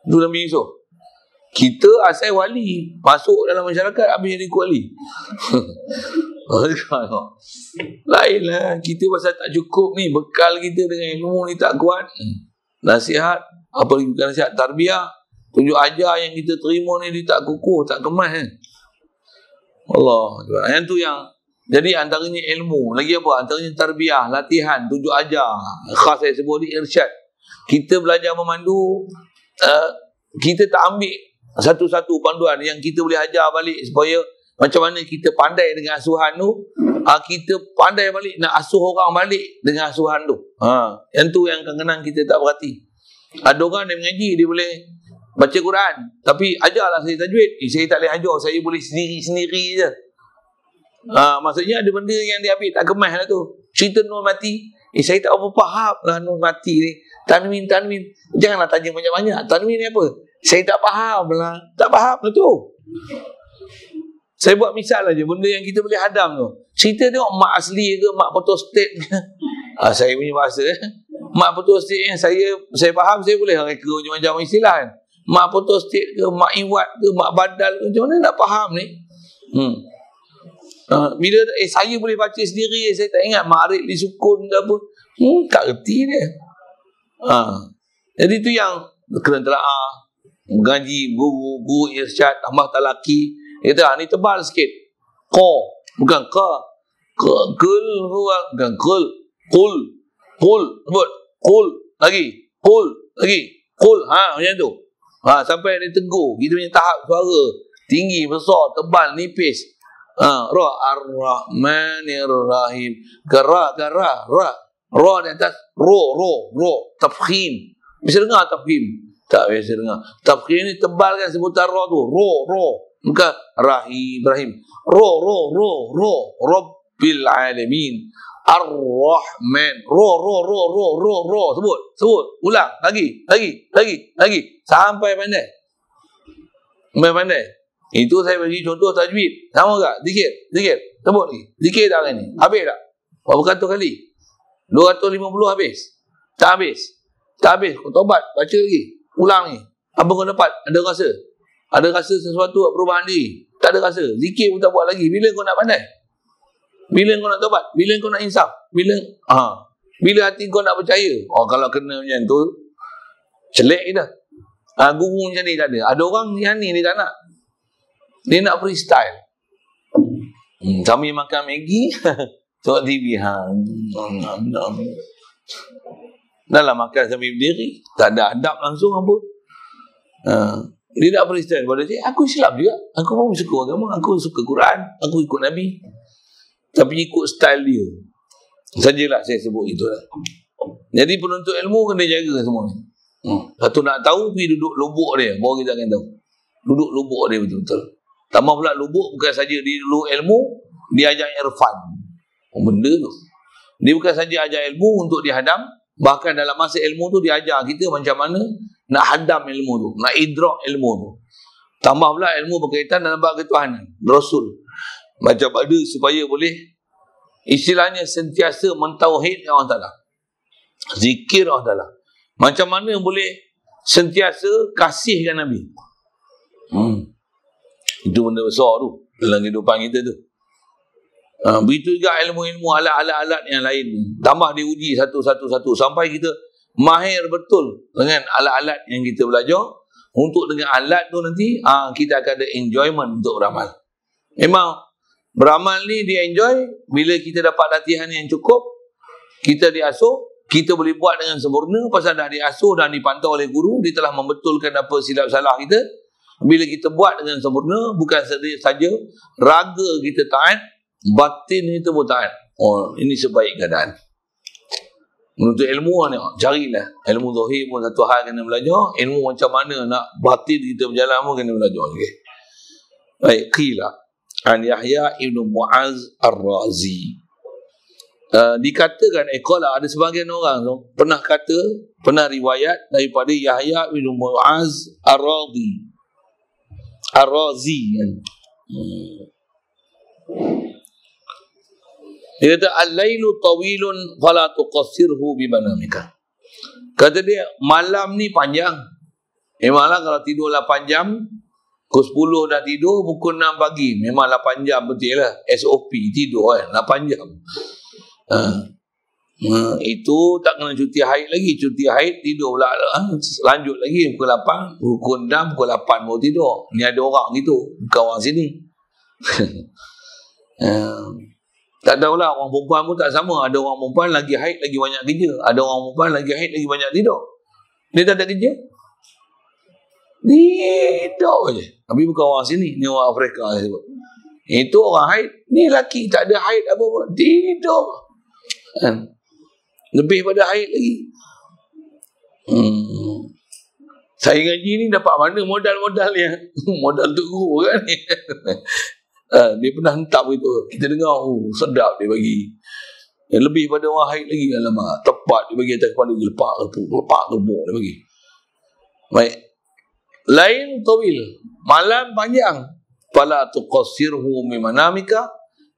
Itu Nabi Yusuf. Kita asal wali, masuk dalam masyarakat habis jadi wali. Lainlah, kita pasal tak cukup ni, bekal kita dengan ilmu ni tak kuat. Nasihat, apalagi bukan nasihat, tarbiyah, tunjuk ajar yang kita terima ni dia tak kukuh, tak kemas Allah. Yang tu yang jadi antaranya ilmu. Lagi apa? Antaranya tarbiyah, latihan, tunjuk ajar. Khas saya sebut ni irsyad. Kita belajar memandu, kita tak ambil satu-satu panduan yang kita boleh ajar balik supaya macam mana kita pandai dengan asuhan tu, kita pandai balik nak asuh orang balik dengan asuhan tu. Yang tu yang kadang-kadang kita tak berhati. Ada orang yang mengaji, dia boleh baca Quran, tapi ajarlah saya tajwid. Saya tak boleh ajar, saya boleh sendiri-sendiri je. Maksudnya ada benda yang dia ambil tak kemas lah tu. Cerita Nur mati, saya tak apa faham lah Nur mati ni. Tanwin. Janganlah tanya banyak-banyak. Tanwin ni apa? Saya tak faham lah. Tak faham lah tu. Saya buat misal aja benda yang kita boleh hadam tu. Cerita tengok mak asli ke mak photostat ke. Saya punya bahasa. Mak photostat yang saya faham, saya boleh reka macam-macam istilah kan. Mak photostat ke, mak iwat ke, mak badal ke, macam mana nak faham ni? Bila saya boleh baca sendiri, saya tak ingat Ma'arif disukun ke apa. Tak reti dia. Jadi tu yang kena telaah, mengaji, guru irsyad, tambah talaki. Dia kata, ni tebal sikit. Ko, bukan ka. Kul huwa, bukan kul. Kul, sebut. Kul, lagi. Kul, lagi. Kul, macam tu. Sampai dia tegur. Kita punya tahap suara. Tinggi, besar, tebal, nipis. Ar-Rahmanir-Rahim. Ra. Ra di atas. Ro. Tafkhim. Bisa dengar tafkhim? Tak biasa dengar. Tafkhim ni tebal kan sebutan ra tu. Ro. Bukan Rahim. Ro. Rabbil Alamin. Ar-Rahman. Ro. Sebut. Ulang. Lagi. Sampai pandai. Itu saya bagi contoh tajwid. Sama tak? Zikir. Sebut lagi. Zikir tak hari ni? Habis tak? Berapa kata kali? 250 habis? Tak habis. Kau taubat. Baca lagi. Ulang ni. Apa kau dapat? Ada rasa sesuatu perubahan diri? Tak ada rasa. Zikir pun tak buat lagi. Bila kau nak pandai? Bila kau nak taubat? Bila kau nak insaf? Bila hati kau nak percaya? Kalau kena macam tu, celek kita. Guru macam ni tak ada. Ada orang yang ni dia tak nak. Dia nak freestyle. Kami makan Maggi, tengok TV. Dalam makan sambil berdiri, tak ada adab langsung apa. Dia nak freestyle pada saya. Aku Islam juga. Aku pun suka agama. Aku suka Quran. Aku ikut Nabi. Tapi ikut style dia. Sajalah saya sebut itu lah. Jadi penuntut ilmu kena jaga semua ni. Satu nak tahu, pergi duduk lubuk dia. Baru kita akan tahu. Duduk lubuk dia betul-betul. Tambah pula lubuk bukan saja dia dulu ilmu, dia ajar irfan. Benda tu. Dia bukan saja ajar ilmu untuk dihadam, bahkan dalam masa ilmu tu dia ajar kita macam mana nak hadam ilmu tu, nak idrak ilmu tu. Tambah pula ilmu berkaitan dalam bab ketuhanan, Rasul. Macam mana supaya boleh istilahnya sentiasa mentauhid Allah Ta'ala. Zikir Allah Ta'ala. Macam mana boleh sentiasa kasihkan Nabi. Itu benda besar tu dalam kehidupan kita tu. Begitu juga ilmu-ilmu alat-alat yang lain. Tambah diuji satu-satu sampai kita mahir betul dengan alat-alat yang kita belajar. Untuk dengan alat tu nanti kita akan ada enjoyment untuk beramal. Memang beramal ni dia enjoy bila kita dapat latihan yang cukup, kita diasuh, kita boleh buat dengan sempurna pasal dah diasuh dan dipantau oleh guru, dia telah membetulkan apa silap salah kita. Bila kita buat dengan sempurna, bukan saja raga kita taat, batin kita pun taat. Ini sebaik keadaan. Menuntut ilmu ni, carilah. Ilmu zahir pun satu hal kena belajar. Ilmu macam mana nak batin kita berjalan pun kena belajar. Okay. Baik, qila an Yahya ibn Mu'az Ar-Razi. Dikatakan, qala, ada sebahagian orang tu pernah riwayat daripada Yahya ibn Mu'az Ar-Razi. Dia kata al-lailu tawilun fala tuqassirhu bi manamika. Kata dia malam ni panjang. Memanglah kalau tidur 8 jam, pukul 10 dah tidur, pukul 6 pagi. Memang 8 jam betul lah. SOP tidur kan 8 jam. Itu tak kena cuti haid lagi. Cuti haid tidur pula lanjut lagi pukul 8, pukul 6, pukul 8 baru tidur. Ni ada orang gitu, bukan orang sini. Tak tahulah, orang perempuan pun tak sama. Ada orang perempuan lagi haid lagi banyak kerja. Ada orang perempuan lagi haid lagi banyak tidur. Dia tak ada kerja. Tidur je. Tapi bukan orang sini, ni orang Afrika sebut. Itu orang haid, ni lelaki tak ada haid apa pun, tidur. Kan? Lebih pada haid lagi. Saya ngaji ni dapat mana modal-modal ni? Modal untuk guru kan ni. Dia pernah hentak begitu. Kita dengar, sedap dia bagi. Lebih pada orang haid lagi. Alamak, tepat dia bagi atas kepala dia, lepak gebuk dia bagi. Baik. Lain tawil, malam panjang. Fala tuqassirhu min manamika,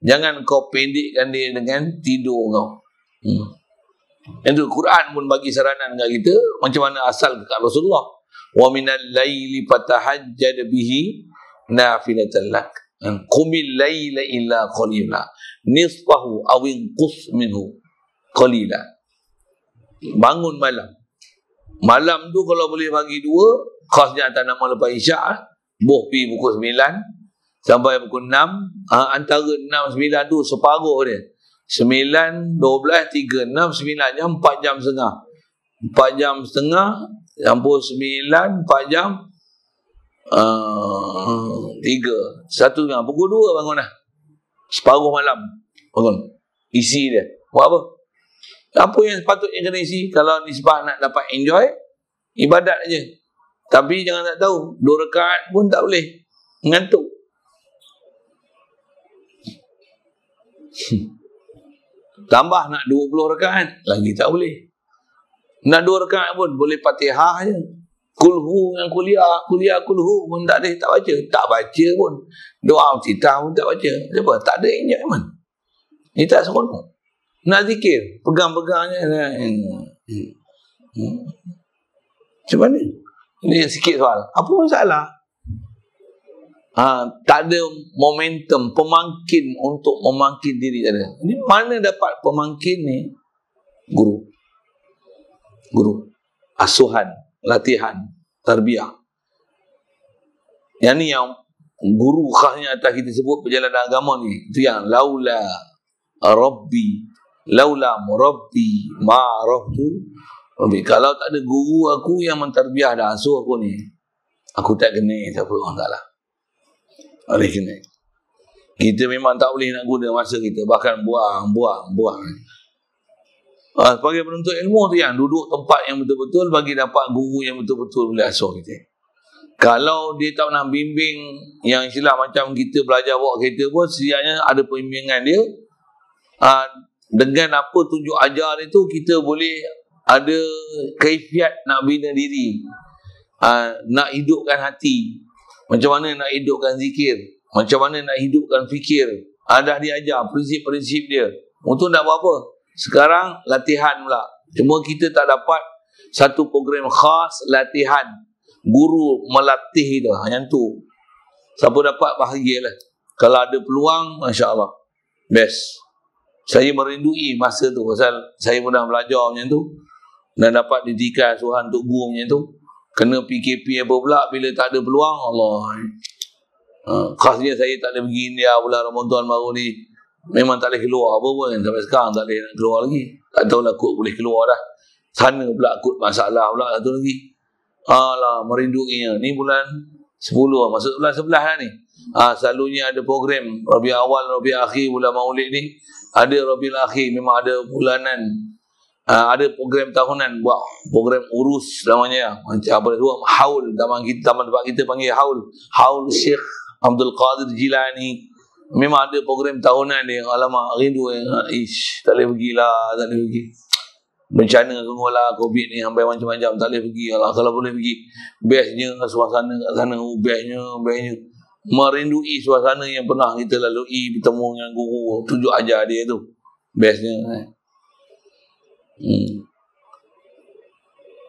jangan kau pendekkan dia dengan tidur kau. Itu Quran pun bagi saranan dekat kita macam mana asal dekat Rasulullah. Wa minal laili fatahajjad bihi nafilatan lak. Qumil laila illa qalila nisfahu aw inqus minhu qalila. Bangun malam. Malam tu kalau boleh bagi 2, khasnya atas nama lepas Isyak, boh pi pukul 9 sampai pukul 6, antara 6 9 tu separuh dia. 9 12 3 6 9 jam, 4 jam setengah. 4 jam setengah campur 9 4 jam 3 1.5 pukul 2 bangun dah. Separuh malam bangun. Isi dia. Buat apa? Apa yang sepatutnya kena isi? Kalau nisbah nak dapat enjoy, ibadat aja. Tapi jangan tak tahu, 2 rakaat pun tak boleh. Ngantuk. Tambah nak 20 rakaat, lagi tak boleh. Nak 2 rakaat pun boleh Fatihah je. Kulhu yang kuliah kulhu pun tak ada, tak baca. Tak baca pun. Doa Iftitah pun tak baca. Sebab tak ada enjoyment. Ini tak seronok. Nak zikir, pegang-pegangnya. Macam mana? Ini sikit soal. Apa masalah? Tak ada momentum, pemangkin untuk memangkin diri. Ini mana dapat pemangkin ni? Guru. Asuhan, latihan, tarbiyah. Yang ni yang guru khasnya atas kita sebut perjalanan agama ni. Itu yang laula rabbi, laula murabbi ma'araftu rabbi. Kalau tak ada guru aku yang mentarbiyah dan asuh aku ni, aku tak kena siapa orang Ta'ala. Oleh kerana kita memang tak boleh nak guna masa kita, bahkan buang. Sebagai penuntut ilmu tu yang duduk tempat yang betul-betul bagi dapat guru yang betul-betul boleh asuh kita. Kalau dia tak nak bimbing yang istilah macam kita belajar bawa kereta pun, setidaknya ada pembimbingan dia. Dengan apa tunjuk ajar itu, kita boleh ada kaifiat nak bina diri, nak hidupkan hati, macam mana nak hidupkan zikir, macam mana nak hidupkan fikir. Dah diajar prinsip-prinsip dia. Untuk nak buat apa? Sekarang latihan pula. Cuma kita tak dapat satu program khas latihan, guru melatih dia. Yang tu siapa dapat bahagialah. Kalau ada peluang, Masya Allah, best. Saya merindui masa tu, pasal saya pernah belajar macam tu dan dapat didikan suruhan untuk guru macam tu. Kena PKP apa pula bila tak ada peluang. Allah, khasnya saya tak boleh pergi India bulan Ramadan baru ni. Memang tak boleh keluar apa pun. Sampai sekarang tak boleh nak keluar lagi. Tak tahulah kot boleh keluar dah. Sana pula kot masalah pula satu lagi. Alah, merinduinya. Ni bulan 10, masuk bulan 11 dah ni. Selalunya ada program Rabi' Awal, Rabi' Akhir, bulan Maulid ni. Ada Rabi'ul Akhir, memang ada bulanan. Ada program tahunan, buat program urus namanya. Macam apa tu? Haul. Taman tempat kita panggil Haul. Haul Syekh Abdul Qadir Jilani. Memang ada program tahunan dia. Alamak, rindu. Tak boleh pergilah, tak boleh pergi. Bencana sungguh lah COVID ni, sampai macam-macam tak boleh pergi. Alah, kalau boleh pergi, bestnya suasana kat sana, bestnya. Merindui suasana yang pernah kita lalui, bertemu dengan guru, tunjuk ajar dia tu. Bestnya.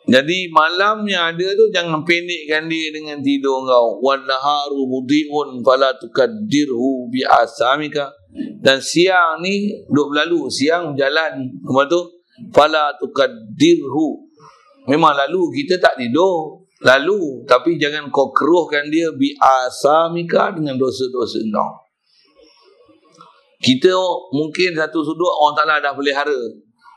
Jadi malam yang ada tu jangan pendekkan dia dengan tidur kau. Wan naharu mudhi'un fala tukaddirhu bi asamika. Dan siang ni duk berlalu, siang berjalan. Lepas tu fala tukaddirhu. Memang lalu, kita tak tidur. Lalu, tapi jangan kau keruhkan dia bi asamika dengan dosa-dosa kau. Kita mungkin satu sudut orang Ta'ala dah pelihara.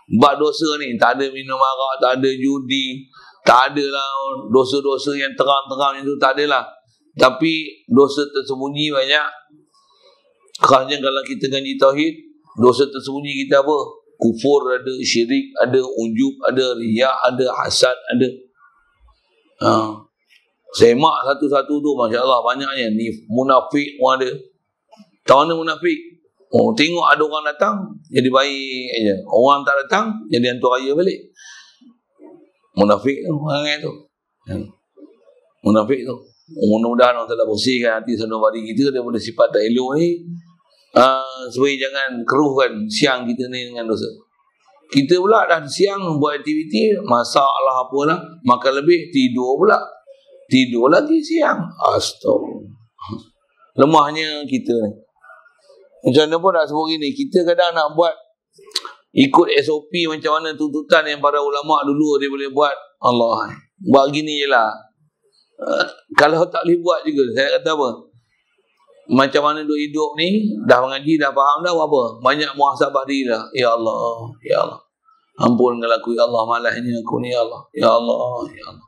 Buat dosa ni, tak ada minum arak, tak ada judi, Tak adalah dosa-dosa yang terang-terang itu, tak adalah. Tapi dosa tersembunyi banyak. Kerana kalau kita ngaji tauhid, dosa tersembunyi kita apa? Kufur ada, syirik ada, ujub ada, riak ada, hasad ada. Semak satu-satu tu, Masya Allah banyaknya. Ni munafik pun ada. Tahu mana munafik? Oh, tengok ada orang datang jadi baik aja. Orang tak datang jadi hantu raya balik. Munafik tu orang tu. Munafik tu. Mudah-mudahan Allah Taala bersihkan hati sanubari kita daripada sifat tak elok ni. Supaya jangan keruhkan siang kita ni dengan dosa. Kita pula dah siang buat aktiviti, masak lah apalah, makan lebih, tidur pula. Tidur lagi siang. Astagfirullah. Lemahnya kita ni. Macam mana pun nak sebut gini, kita kadang nak buat ikut SOP macam mana tuntutan yang para ulama dulu dia boleh buat. Allah, buat gini je lah. Kalau tak boleh buat juga, saya kata apa? Macam mana duk hidup ni, dah mengaji, dah faham dah apa? Banyak muhasabah diri dah. Ya Allah, ya Allah. Ampunkan aku, ya Allah, malahnya aku ni, ya Allah. Ya Allah, ya Allah.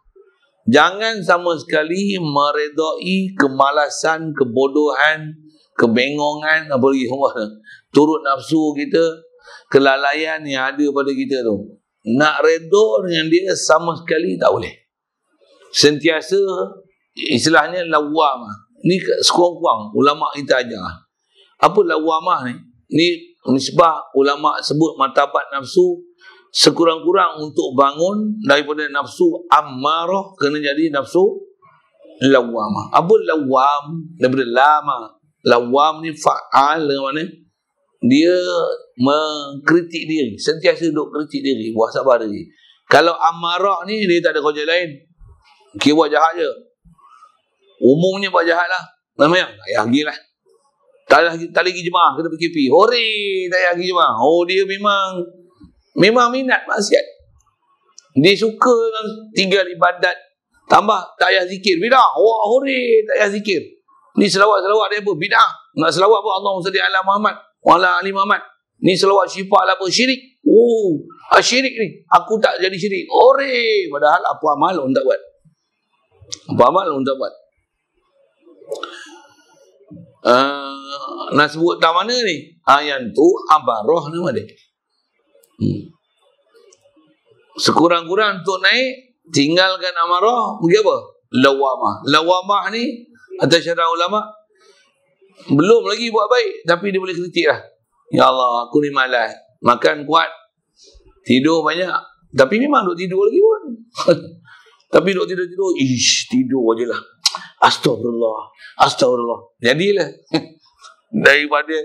Jangan sama sekali meredai kemalasan, kebodohan, kebengongan, apa lagi semua. Turut nafsu kita, kelalaian yang ada pada kita tu. Nak redha dengan dia sama sekali tak boleh. Sentiasa, istilahnya lawamah. Ni sekurang-kurang ulama kita ajar. Apa lawamah ni? Ni nisbah ulama sebut martabat nafsu sekurang-kurang untuk bangun daripada nafsu ammarah kena jadi nafsu lawamah. Apa lawam? Daripada lama. Lawam ni fa'al dengan mana? Dia mengkritik diri. Sentiasa duk kritik diri. Buah sabar diri. Kalau ammarah ni dia tak ada kerja lain. Kira buat jahat je. Umumnya buat jahat lah. Namanya, tak payah pergi lah. Tak lagi jemaah, kena PKP. Hore, tak payah pergi jemaah. Oh, dia memang minat maksiat. Dia suka tinggal ibadat. Tambah, tak payah zikir. Bidah. Wah, hore, tak payah zikir. Ni selawat-selawat dia apa? Bidah. Nak selawat apa? Allahumma salli ala Muhammad wa ala ali Muhammad. Ni selawat syifa lah apa? Syirik. Oh, syirik ni. Aku tak jadi syirik. Hore. Padahal apa amal orang tak buat. Apa amal orang tak buat. Nak sebut tak mana ni? Yang tu abarah nama dia. Sekurang-kurang untuk naik, tinggalkan amarah, pergi apa? Lawamah. Lawamah ni atas syarah ulama belum lagi buat baik, tapi dia boleh kritik lah. Ya Allah, aku ni malas, makan kuat, tidur banyak, tapi memang duk tidur lagi pun. Tapi duk tidur-tidur, tidur je lah. Astagfirullah, astagfirullah. Jadilah daripada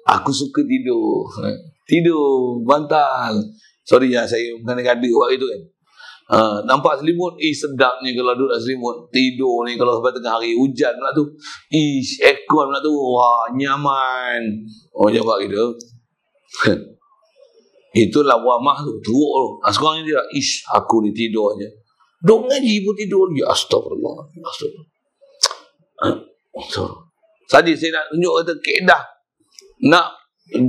aku suka tidur, tidur bantal. Sorry ya, saya kadang-kadang buat itu kan. Nampak selimut, sedapnya kalau duduk dalam selimut. Tidur ni kalau sampai tengah hari hujan pula tu, aircon pula tu, wah nyaman. Oh jangan buat gitu. Itulah wamah tu, teruk tu. Sekarang ni dia, aku ni tidur je. Duk ngaji pun tidur lagi. Astagfirullah, astagfirullah. Tadi saya nak tunjuk kata kaedah nak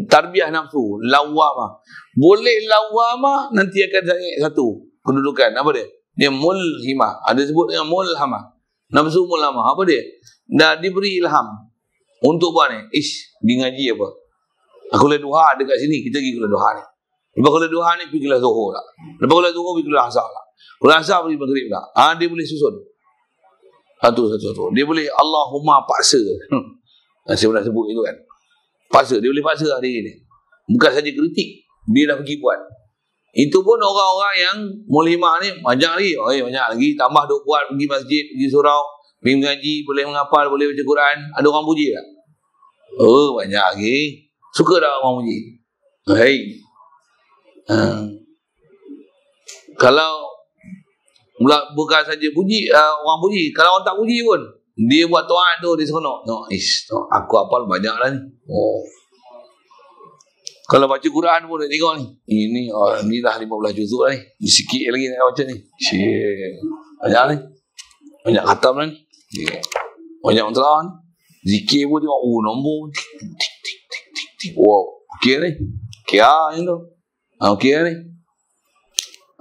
tarbiyah nafsu, lawamah. Boleh lawamah, nanti akan saya satu kedudukan. Apa dia? Dia mulhimah. Ada sebut dengan mulhamah. Nafsu mulhamah. Apa dia? Dah diberi ilham untuk buat ni. Di ngaji apa? Aku kuliah duha dekat sini, kita pergi kuliah duha ni. Lepas kuliah duha ni, pergi kuliah zuhur lah. Lepas kuliah zuhur, pergi kuliah asar lah. Kuliah asar, pergi maghrib lah. Dia boleh susun. Satu. Dia boleh Allahumma paksa. Saya pernah sebut itu kan. Paksa. Dia boleh paksa hari ini. Bukan saja kritik. Dia dah pergi buat. Itu pun orang-orang yang mulhimah ni banyak lagi. Banyak lagi. Tambah duk buat. Pergi masjid, pergi surau, pergi mengaji, boleh menghafal, boleh baca Quran. Ada orang puji tak? Banyak lagi. Suka tak orang puji? Kalau bukan saja puji, orang puji. Kalau orang tak puji pun, dia buat taat tu, dia seronok. Aku hafal banyak lah ni. Kalau baca Quran pun dia tengok ni. Ni dah 15 juzuk lah ni. Sikit lagi nak baca ni. Banyak ni. Banyak khatam lah ni. Banyak mentera ni. Zikir pun tengok. Nombor. Tik. Wow. Okey ni. Okey ni tu. Okey ni.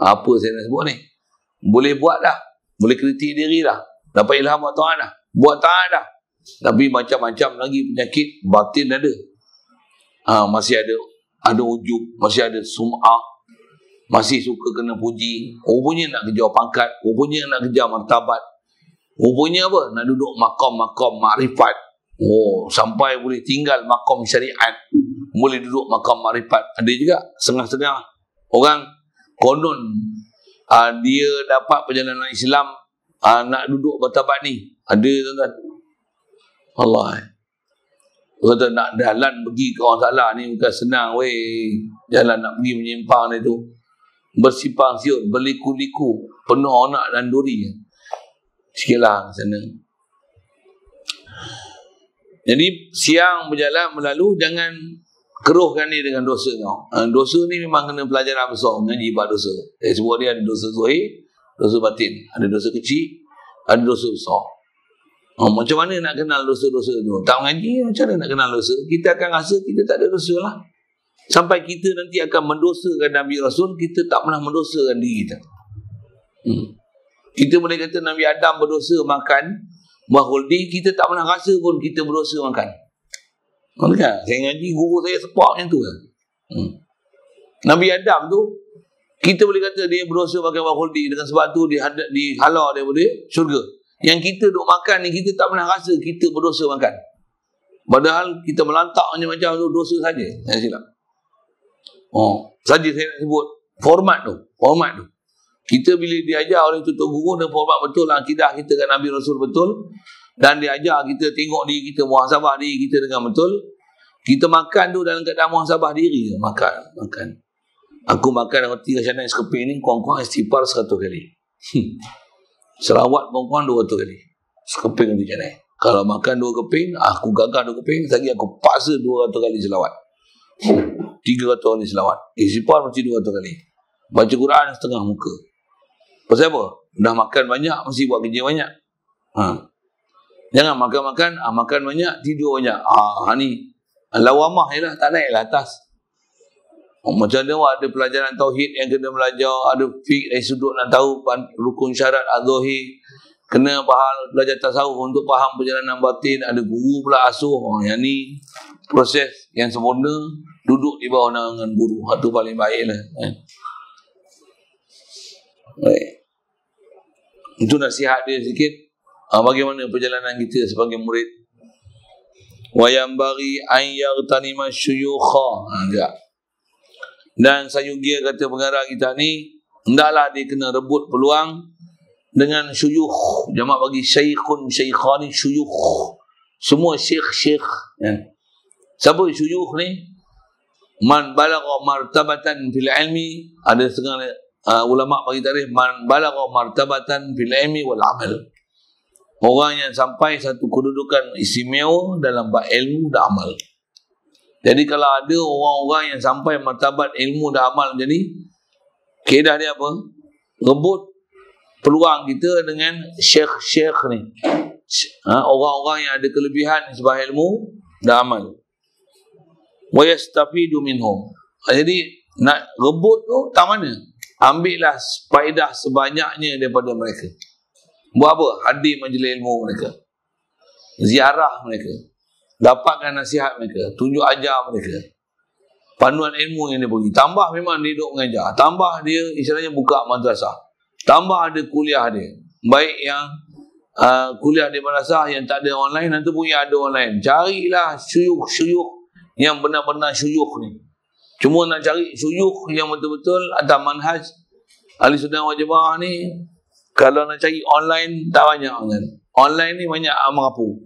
Apa saya nak sebut ni? Boleh buat dah. Boleh kritik diri dah. Dapat ilham buat taat dah. Buat taat dah. Tapi macam-macam lagi penyakit batin ada. Masih ada ujub, masih ada sum'ah, masih suka kena puji, rupanya nak kejar pangkat, rupanya nak kejar martabat, rupanya apa? Nak duduk makam-makam makrifat. Sampai boleh tinggal makam syariat, boleh duduk makam makrifat. Ada juga setengah-setengah orang konon dia dapat perjalanan Islam, nak duduk martabat ni. Ada tuan-tuan. Allah. Kata nak jalan pergi ke orang salah ni bukan senang weh. Jalan nak pergi menyimpang ni tu bersipang siut, berliku-liku, penuh anak dan duri. Sikitlah ke sana. Jadi siang berjalan berlalu, jangan keruhkan ni dengan dosa kau. Dosa ni memang kena pelajaran besar. Mengaji bab dosa. Sebab dia ada dosa zahir, dosa batin. Ada dosa kecil, ada dosa besar. Macam mana nak kenal dosa-dosa tu? Tak mengaji, macam mana nak kenal dosa? Kita akan rasa kita tak ada dosa lah. Sampai kita nanti akan mendosakan Nabi Rasul, kita tak pernah mendosakan diri kita. Kita boleh kata Nabi Adam berdosa makan buah khuldi, kita tak pernah rasa pun kita berdosa makan. Kan? Saya ngaji, guru saya sepak macam tu. Nabi Adam tu, kita boleh kata dia berdosa makan buah khuldi, dengan sebab tu dia dihalau daripada syurga. Yang kita duk makan ni, kita tak pernah rasa kita berdosa makan. Padahal kita melantak macam-macam tu, dosa saja. Saya silap. Saja saya nak sebut format tu. Kita bila diajar oleh tutup guru dan format betul akidah kita dengan Nabi Rasul betul, dan diajar kita tengok diri kita, muhasabah diri kita dengan betul, kita makan tu dalam keadaan muhasabah diri. Makan. Aku makan roti kacang sekeping ni, kurang-kurang istighfar 100 kali. Selawat kurang-kurang 200 kali. Sekeping tu jangan. Kalau makan 2 keping, aku gagal 2 keping, lagi aku paksa 200 kali selawat. 300 kali selawat. Istighfar mesti 200 kali. Baca Quran setengah muka. Pasal apa? Dah makan banyak, mesti buat kerja banyak. Jangan makan-makan, makan banyak, tidur banyak. Ni lawamah je lah, tak naik lah atas. Macam mana ada pelajaran tauhid yang kena belajar, ada fiqh dari sudut nak tahu rukun syarat az-zahir, kena belajar tasawuf untuk faham perjalanan batin, ada guru pula asuh. Yang ni proses yang sempurna, duduk di bawah naungan guru. Itu paling baik lah. Baik. Itu nasihat dia sikit. Bagaimana perjalanan kita sebagai murid. Wa yanbaghi an yaghtanima syuyukha. Dan Sayyugia kata pengarah kita ni, hendaklah dia kena rebut peluang dengan syuyukh. Jamak bagi syekhun, syekhani, syuyukh. Semua syekh-syekh. Siapa syuyukh ni? Man balagha martabatan fil ilmi. Ada setengah ulama bagi tarikh, man balagha martabatan fil ilmi wal amal. Orang yang sampai satu kedudukan istimewa dalam bab ilmu dan amal. Jadi kalau ada orang-orang yang sampai martabat ilmu dan amal macam ni, kaedah dia apa? Rebut peluang kita dengan syekh-syekh ni. Orang-orang yang ada kelebihan sebab ilmu dan amal. Wa yastafidu minhum. Jadi nak rebut tu tak mana? Ambillah faedah sebanyaknya daripada mereka. Buat apa? Hadir majlis ilmu mereka. Ziarah mereka. Dapatkan nasihat mereka, tunjuk ajar mereka, panduan ilmu yang dia beri. Tambah memang dia duduk mengajar, tambah dia istilahnya buka madrasah, tambah ada kuliah dia. Baik yang kuliah di madrasah yang tak ada online, nanti pun yang ada online. Carilah syuyukh yang benar-benar syuyukh ni. Cuma nak cari syuyukh yang betul-betul atas manhaj ahli sunnah wal jamaah ni, kalau nak cari online tak banyak kan. Online ni banyak mampu.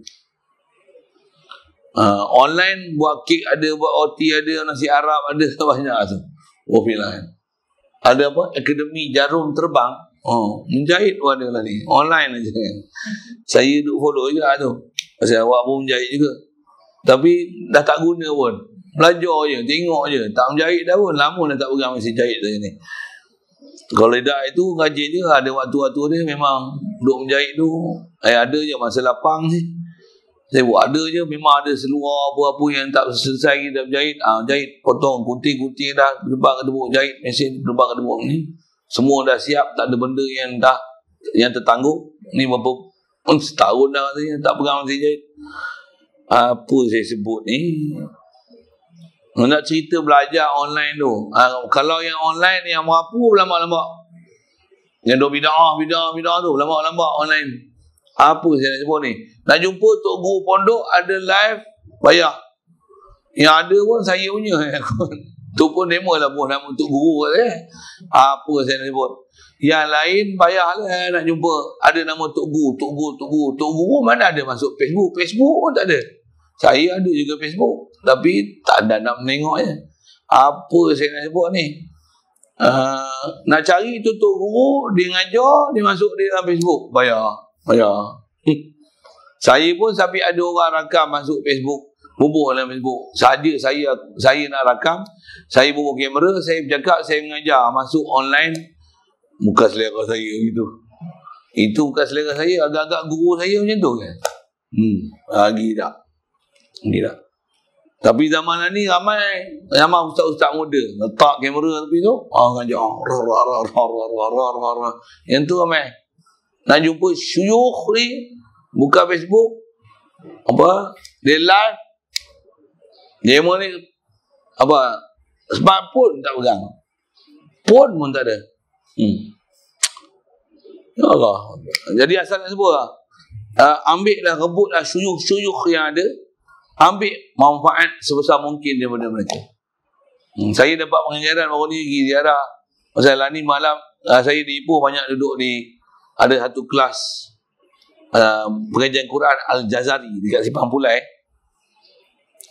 Online buat kek ada, buat roti ada, nasi Arab ada, banyak tu. Wafilah. Ada apa? Akademi jarum terbang. Menjahit pun ada lah ni. Online aja kan. Saya duk follow juga tu. Pasal awak pun menjahit juga. Tapi dah tak guna pun. Belajar je, tengok je. Tak menjahit dah pun. Lama dah tak pegang mesin jahit tu ni. Kalau lidah itu rajin je. Ada waktu-waktu dia memang duk menjahit tu. Ada je masa lapang ni. Saya buat ada je, memang ada seluar apa-apa yang tak selesai kita berjahit. Jahit, potong, gunting dah, terbang ke debuk, jahit mesin, terbang ke debuk ni. Semua dah siap, tak ada benda yang tertangguh. Ni berapa setahun dah katanya tak pegang mesin jahit. Apa saya sebut ni? Nak cerita belajar online tu. Kalau yang online yang merapu lama-lama. Yang duk bid'ah tu lama-lama online. Apa saya nak sebut ni? Nak jumpa Tok Guru Pondok ada live bayar. Yang ada pun saya punya. Tu pun demo lah pun nama Tok Guru katanya. Apa saya nak sebut? Yang lain bayarlah nak jumpa. Ada nama Tok Guru. Tok Guru mana ada masuk Facebook? Facebook pun tak ada. Saya ada juga Facebook. Tapi tak ada nak menengoknya. Apa saya nak sebut ni? Nak cari tu Tok Guru, dia ngajar, dia masuk dia dalam Facebook. Bayar. Saya pun sampai ada orang rakam masuk Facebook. Bubuh dalam Facebook. Saja saya nak rakam. Saya bawa kamera, saya bercakap, saya mengajar. Masuk online. Bukan selera saya gitu. Itu bukan selera saya. Agak-agak guru saya macam tu kan. Lagi tak. Tapi zaman ni ramai ustaz-ustaz muda letak kamera tepi tu, ngajar. Yang tu ramai. Nak jumpa syuyukh ni, buka Facebook, dia live, demo ni, smartphone tak pegang. Phone pun tak ada. Ya Allah. Jadi asal nak sebut lah. Ambil lah, rebutlah syuyukh yang ada. Ambil manfaat sebesar mungkin daripada mereka. Saya dapat pengajaran baru ni pergi ziarah. Masalah ni malam saya di Ipoh banyak duduk di ada satu kelas pengajian Quran Al-Jazari dekat Simpang Pulai.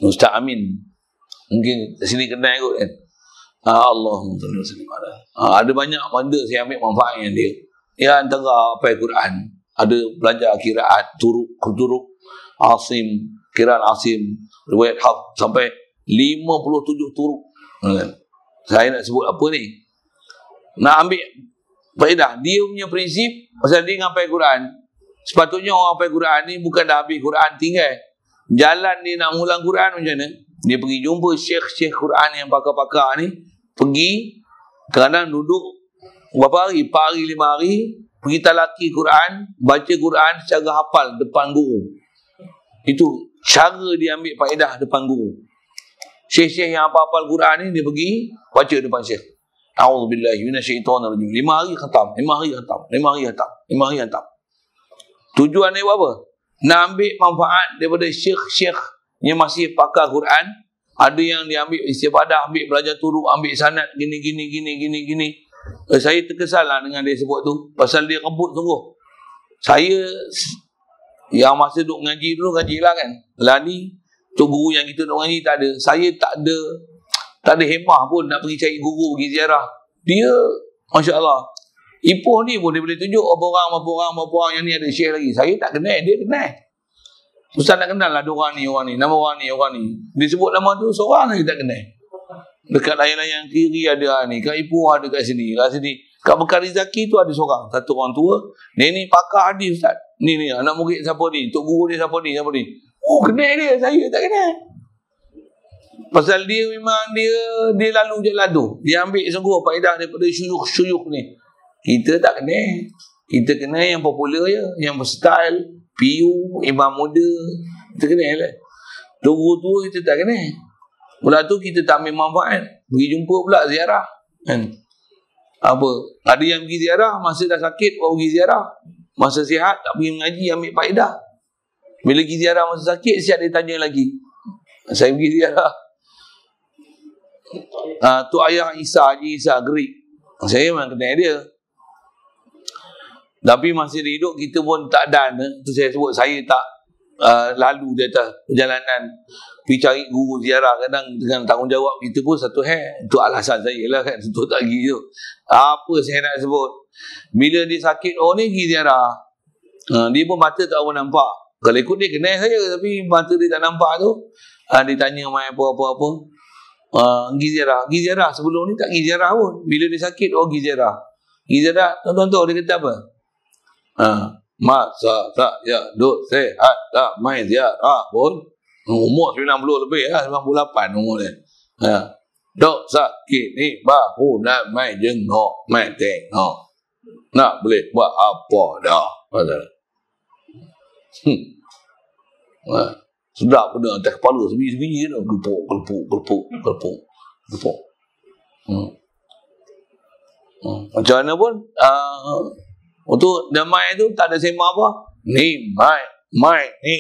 Ustaz Amin mungkin sini kenal kot kan. Ada banyak benda saya ambil manfaat yang dia. Ya antara apa Quran, ada belajar qiraat turuk Asim, qiraat Asim, riwayat Hafs sampai 57 turuk. Saya nak sebut apa ni? Nak ambil faedah. Dia punya prinsip pasal dia ngapal Quran. Sepatutnya orang hafal Quran ni bukan dah habis Quran tinggal. Jalan dia nak mengulang Quran macam mana? Dia pergi jumpa syekh-syekh Quran yang pakar-pakar ni. Pergi kadang duduk berapa hari? 4 hari, 5 hari. Pergi talaki Quran. Baca Quran secara hafal depan guru. Itu cara dia ambil faedah depan guru. Syekh-syekh yang hafal Quran ni dia pergi baca depan syekh. A'udzubillahi minasyaitonirrajim. 5 hari khatam. Tujuan dia buat apa? Nak ambil manfaat daripada syekh-syekh yang masih pakar Quran. Ada yang dia ambil istifadah, ambil belajar turuk, ambil sanad gini. Saya terkesal lah dengan dia sebut tu. Pasal dia rebut sungguh. Saya yang masa duk ngaji dulu, ngaji lah kan. Lah ni, Tok Guru yang kita duk ngaji tak ada. Saya tak ada hemah pun nak pergi cari guru, pergi ziarah. Dia, Masya Allah. Ipoh ni pun dia boleh tunjuk berapa orang yang ni ada syekh lagi. Saya tak kenal, dia kenal. Ustaz nak kenal lah orang ni. Nama orang ni. Dia sebut nama tu, seorang lagi tak kenal. Dekat layang-layang kiri ada ni. Kat Ipoh ada kat sini. Kat Bekari Zaki tu ada seorang. Satu orang tua. Ni pakar hadis Ustaz. Ni anak murid siapa ni? Tok Guru dia siapa ni? Oh kenal dia. Saya tak kenal. Pasal dia memang dia lalu je ladu. Dia ambil sungguh faedah daripada syuyukh ni. Kita tak kenal. Kita kenal yang popular je. Yang berstyle. PU, imam muda. Kita kenal lah. Tok Guru tua kita tak kenal. Pula tu kita tak ambil manfaat. Pergi jumpa pula ziarah. Kan? Apa? Ada yang pergi ziarah. Masa dah sakit baru pergi ziarah. Masa sihat tak pergi mengaji, ambil faedah. Bila pergi ziarah masa sakit, siap dia tanya lagi. Saya pergi ziarah tu ayah Haji Isa Gerik. Saya memang kenal dia. Tapi masa dia hidup kita pun tak dan. Tu saya sebut saya tak lalu di atas perjalanan pergi cari guru ziarah. Kadang dengan tanggungjawab kita pun satu itu alasan saya lah kan. Untuk tak pergi tu. Apa saya nak sebut? Bila dia sakit, ni pergi ziarah. Dia pun mata tak apa nampak. Kalau ikut dia kenal saya. Tapi mata dia tak nampak tu. Dia tanya main apa-apa. Pergi ziarah. Sebelum ni tak pergi ziarah pun. Bila dia sakit, pergi ziarah. Pergi ziarah, tuan-tuan dia kata apa? Masa saya duk sehat tak main ziarah pun. Umur 90 lebih lah, 98 umur dia. Dok sakit ni baru nak mai jenguk, mai tengok. Nak boleh buat apa dah. Sedap benda atas kepala sebiji-sebiji tu. Gelepuk. Macam mana pun untuk damai tu tak ada sembang apa. Ni mai ni.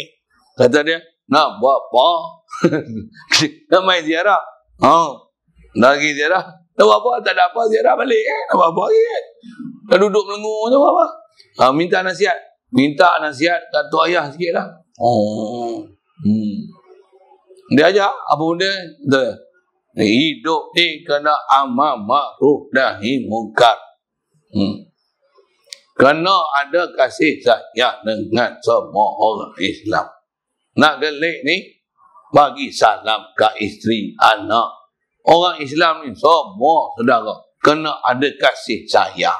Kata dia, nak buat apa? Nak mai ziarah. Nak pergi ziarah. Nak buat apa? Tak ada apa, ziarah balik kan. Nak buat apa lagi kan? Dah duduk melengur tu apa? Minta nasihat kat tok ayah sikit lah. Dia ajar apa benda? Hidup ni kena amal ma'ruf nahi munkar. Kena ada kasih sayang dengan semua orang Islam. Nak gelik ni, bagi salam ke isteri, anak. Orang Islam ni semua saudara kena ada kasih sayang.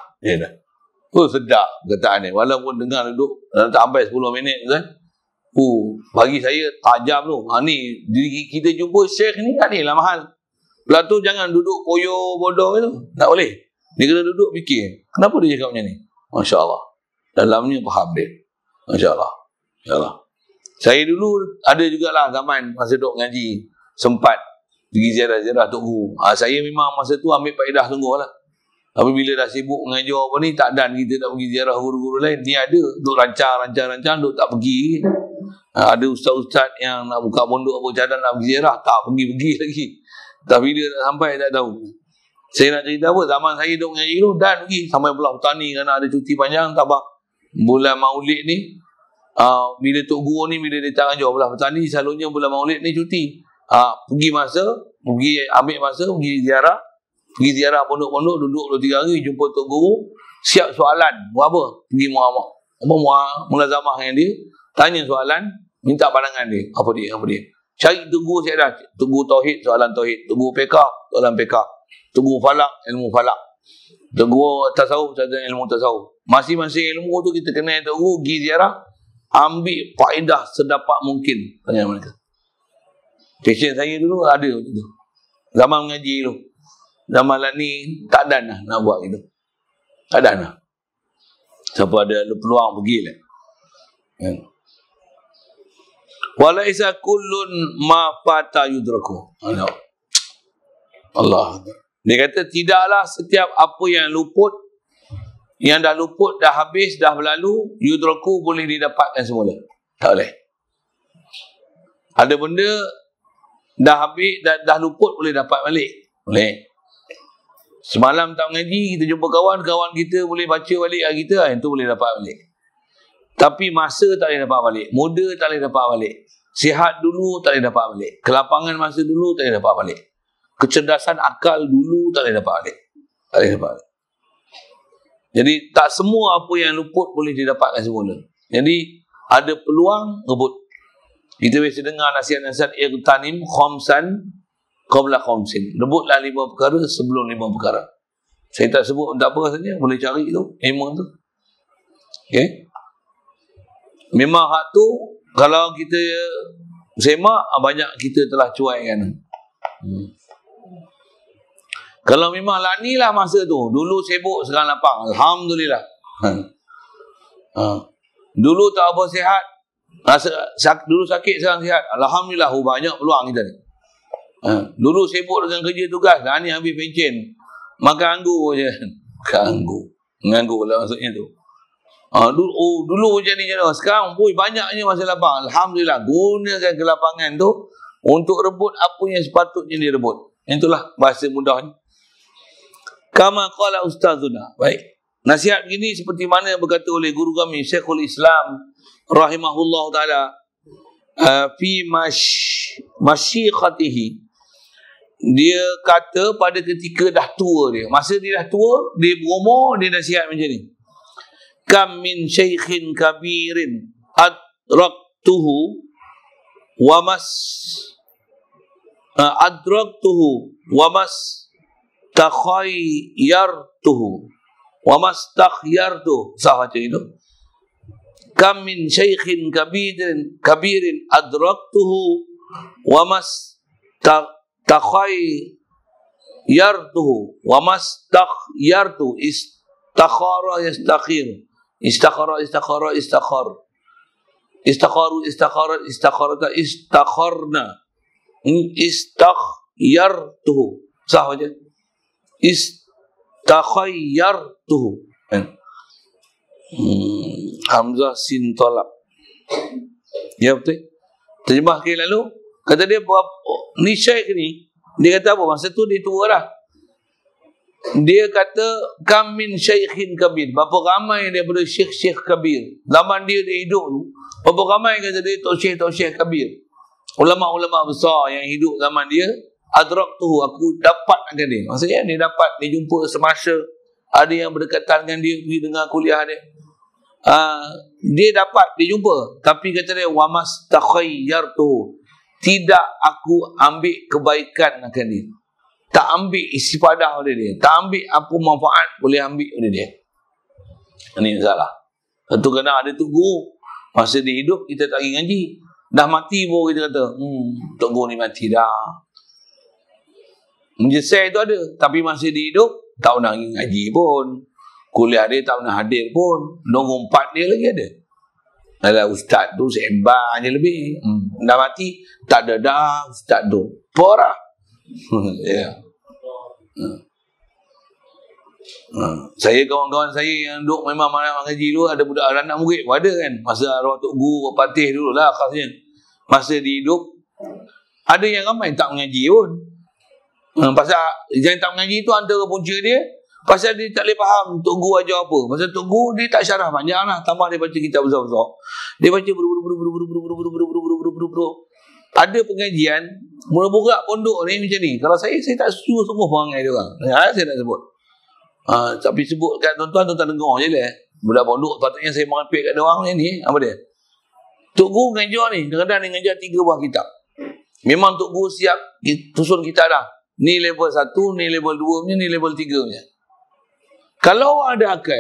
Sedap kataan ni. Walaupun dengar duduk tak sampai 10 minit kan. Bagi saya tajam tu. Ni kita jumpa syekh ni tak ni lah mahal. Lepas tu jangan duduk koyo bodoh tu. Tak boleh. Dia kena duduk fikir. Kenapa dia cakap macam ni? Masya Allah. Dalamnya faham dia. Masya Allah. Saya dulu ada jugalah zaman masa duduk ngaji. Sempat pergi ziarah-ziarah Tok Guru. Saya memang masa tu ambil faedah sungguh lah. Tapi bila dah sibuk mengajar apa ni, tak dan kita nak pergi ziarah guru-guru lain. Ni ada. Duk rancang, duk tak pergi. Ada ustaz-ustaz yang nak buka pondok apa cadang nak pergi ziarah. Tak pergi lagi. Tapi bila dah sampai tak tahu. Saya nak cerita apa? Zaman saya duk mengaji tu, dan pergi. Sampai Pulau Petani kerana ada cuti panjang. Tak apa. Bulan Maulid ni, bila Tok Guru ni, bila dia tak ajar Pulau Petani, selalunya bulan Maulid ni cuti. Pergi ambil masa, pergi ziarah pondok-pondok, duduk 2-3 hari, jumpa Tok Guru, siap soalan, buat apa? Pergi mulazamah dengan dia, tanya soalan, minta pandangan dia, apa dia. Cari Tok Guru siap dah. Tok Guru Tauhid, soalan Tauhid. Tok Guru Fiqh, soalan Fiqh. Tok Guru Falak, ilmu Falak. Tok Guru Tasawuf, ilmu Tasawuf. Masing-masing ilmu tu kita kenal Tok Guru, pergi ziarah, ambil faedah sedapat mungkin. Tanya mereka. Passion saya dulu ada macam tu. Zaman mengaji dulu. Zaman lah ni tak dan lah nak buat gitu. Tak dan lah. Siapa ada peluang pergilah. Walaisa kullun ma fata yudraku. Allah. Dia kata tidaklah setiap apa yang luput, yang dah luput, dah habis, dah berlalu, yudraku boleh didapatkan semula. Tak boleh. Ada benda dah habis, dah luput, boleh dapat balik. Boleh. Semalam tak mengaji, kita jumpa kawan kita boleh baca balik kita, itu boleh dapat balik. Tapi masa tak boleh dapat balik. Muda tak boleh dapat balik. Sihat dulu tak boleh dapat balik. Kelapangan masa dulu tak boleh dapat balik. Kecerdasan akal dulu tak boleh dapat balik. Tak boleh dapat balik. Jadi tak semua apa yang luput boleh didapatkan semula. Jadi ada peluang rebut. Kita biasa dengar nasihat-nasihat irtanim khamsan qabla khamsin. Rebutlah 5 perkara sebelum 5 perkara. Saya tak sebut tak apa saja, boleh cari tu ilmu tu. Okey. Memang hak tu kalau kita semak banyak kita telah cuaikan. Kalau memang lanilah masa tu, dulu sibuk sekarang lapang. Alhamdulillah. Dulu tak apa sihat, dulu sakit sekarang sihat. Alhamdulillah, banyak peluang kita ni. Dulu sibuk dengan kerja tugas, dah ni habis pencen. Makan anggur je. Nganggur lah maksudnya tu. Dulu macam ni je. Sekarang banyaknya masa lapang. Alhamdulillah, gunakan kelapangan tu untuk rebut apa yang sepatutnya direbut. Itulah bahasa mudahnya. Kama qala ustazuna. Baik. Nasihat begini seperti mana yang berkata oleh guru kami Syekhul Islam rahimahullah taala fi masyikhatihi. Dia kata pada ketika dah tua dia. Masa dia dah tua, dia berumur, dia nasihat macam ni. Kam min syaikhin kabirin adraktuhu wa mas takhayyartuhu wa mastakhyartuhu. Sah macam itu. Kam min syaikhin kabirin adraktuhu wa mas takhayyartuhu yartuhu wa mastakhyartu istakhara yastakhir istakhara istakhara istakhar istakharu istakharat istakharata istakharna istakhyartuhu sah aja istakhayyartuhu hamzah sin talab ya betul. Terjemah sekali lalu kata dia ni syekh ni dia kata apa masa tu dia tua dah. Dia kata kam min syaikhin kabir, berapa ramai daripada syekh-syekh kabir zaman dia hidup tu, berapa ramai kata dia tok syekh kabir, ulama-ulama besar yang hidup zaman dia, adraktuhu, aku dapat dengan dia. Maksudnya dia dapat, dia jumpa semasa, ada yang berdekatan dengan dia pergi dengar kuliah dia. Dia dapat, dia jumpa, tapi kata dia wamas takhayyartuhu, tidak aku ambil kebaikan akan dia, tak ambil istifadah oleh dia, tak ambil apa manfaat boleh ambil oleh dia. Ini salah. Satu kena ada tu guru masa dia hidup kita tak pergi ngaji, dah mati pun kita kata Tok Guru ni mati dah. Menjesai tu ada, tapi masa dia hidup tak pernah pergi ngaji pun, kuliah dia tak pernah hadir pun, nombor 4 dia lagi ada. Alah ustaz tu sembang je lebih. Dah mati tak ada dah ustaz tu. Porah. Ya. Saya kawan-kawan saya yang duduk memang malam ngaji dulu, ada budak anak murid pun ada kan, masa arwah Tok Guru Patih dulu lah khasnya, masa dia hidup ada yang ramai tak mengaji pun. Pasal yang tak mengaji tu antara punca dia pasal dia tak boleh faham Tok Guru ajar apa. Pasal Tok Guru dia tak syarah panjang lah, tambah dia baca kitab besar-besar, dia baca ada pengajian mula-mula pondok ni macam ni. Kalau saya tak setuju semua perangai dia orang. Saya tak sebut. Tapi sebut kat tuan-tuan dengar je lah. Budak pondok patutnya saya merapik kat dia orang macam ni. Apa dia? Tok Guru mengajar ni, kadang-kadang dia mengajar 3 buah kitab. Memang Tok Guru siap susun kitab dah. Ni level 1, ni level 2 punya, ni level 3 punya. Kalau ada akal,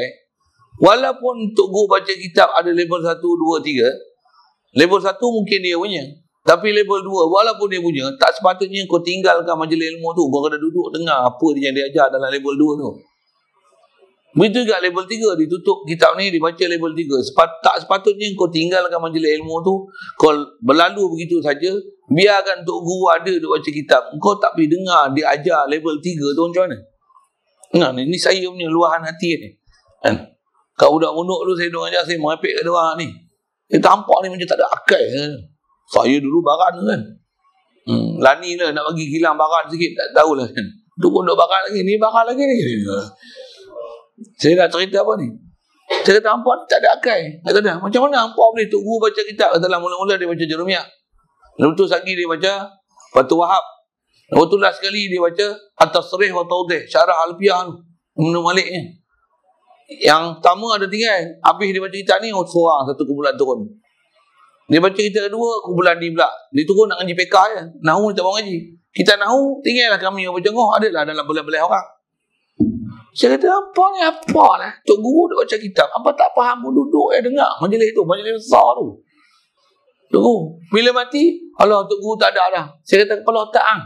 walaupun Tok Guru baca kitab ada level 1, 2, 3, level 1 mungkin dia punya. Tapi level 2, walaupun dia punya, tak sepatutnya kau tinggalkan majlis ilmu tu. Kau kena duduk dengar apa yang dia ajar dalam level 2 tu. Begitu juga level 3, ditutup kitab ni, dibaca level 3. Tak sepatutnya kau tinggalkan majlis ilmu tu, kau berlalu begitu saja. Biarkan Tok Guru ada duk baca kitab. Kau tak pergi dengar dia ajar level 3 tu macam mana? Nah, ni saya punya luahan hati ni. Kan? Kat budak-budak tu saya duk ajar, saya merapik kat dia orang ni. Dia tampak ni macam tak ada akal. Saya dulu baran kan. Lani lah nak bagi kilang baran sikit, tak tahulah kan. Tu pun duk baran lagi, ni baran lagi ni. Saya nak cerita apa ni? Saya kata hampa tak ada akal. Dia kata macam mana hampa boleh Tok Guru baca kitab? Katalah mula-mula dia baca Jeremiah. Lepas tu lagi dia baca Fathul Wahab. Lepas tu last sekali dia baca At-Tasrih wa Tawdih, Syarah Alfiyah Ibnu Malik ni. Yang pertama ada tinggal, habis dia baca kitab ni seorang satu kumpulan turun. Dia baca kitab kedua, kumpulan ni pula. Dia turun nak ngaji pekah je. Nahu dia tak mau ngaji. Kita nahu, tinggallah kami yang bercengoh. Adalah dalam belah-belah orang. Saya kata, apa ni? Apa lah? Tok Guru dia baca kitab. Apa tak faham pun duduk dengar. Majlis tu, majlis besar tu. Tok Guru, bila mati, Allah Tok Guru tak ada dah. Saya kata, kepala otak hang.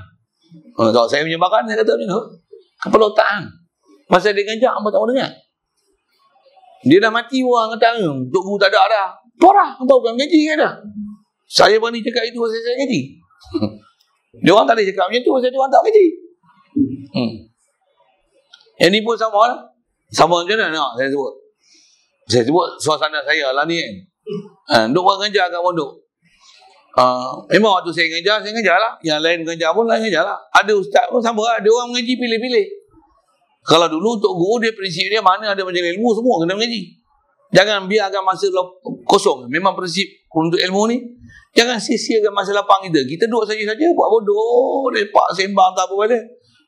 Kalau saya punya makan, saya kata macam tu. Kepala otak hang. Masa dia ngajak, apa tak mau dengar? Dia dah mati orang kata, Tok Guru tak ada dah. Porah, apa bukan ngaji kan dah. Saya berani cakap itu pasal saya ngaji. Dia orang tak boleh cakap macam tu pasal dia orang tak ngaji. Yang ni pun sama lah. Sama macam mana nak saya sebut. Saya sebut suasana saya lah ni kan. Duk orang ngajar kat pondok. Memang waktu saya ngajar lah. Yang lain ngajar pun lain ngajar lah. Ada ustaz pun sama lah. Dia orang mengaji pilih-pilih. Kalau dulu Tok Guru dia prinsip dia mana ada majlis ilmu semua kena mengaji. Jangan biarkan masa kosong. Memang prinsip untuk ilmu ni, jangan sia-siakan masa lapang kita. Kita duduk saja-saja buat bodoh, lepak sembang tak apa pada.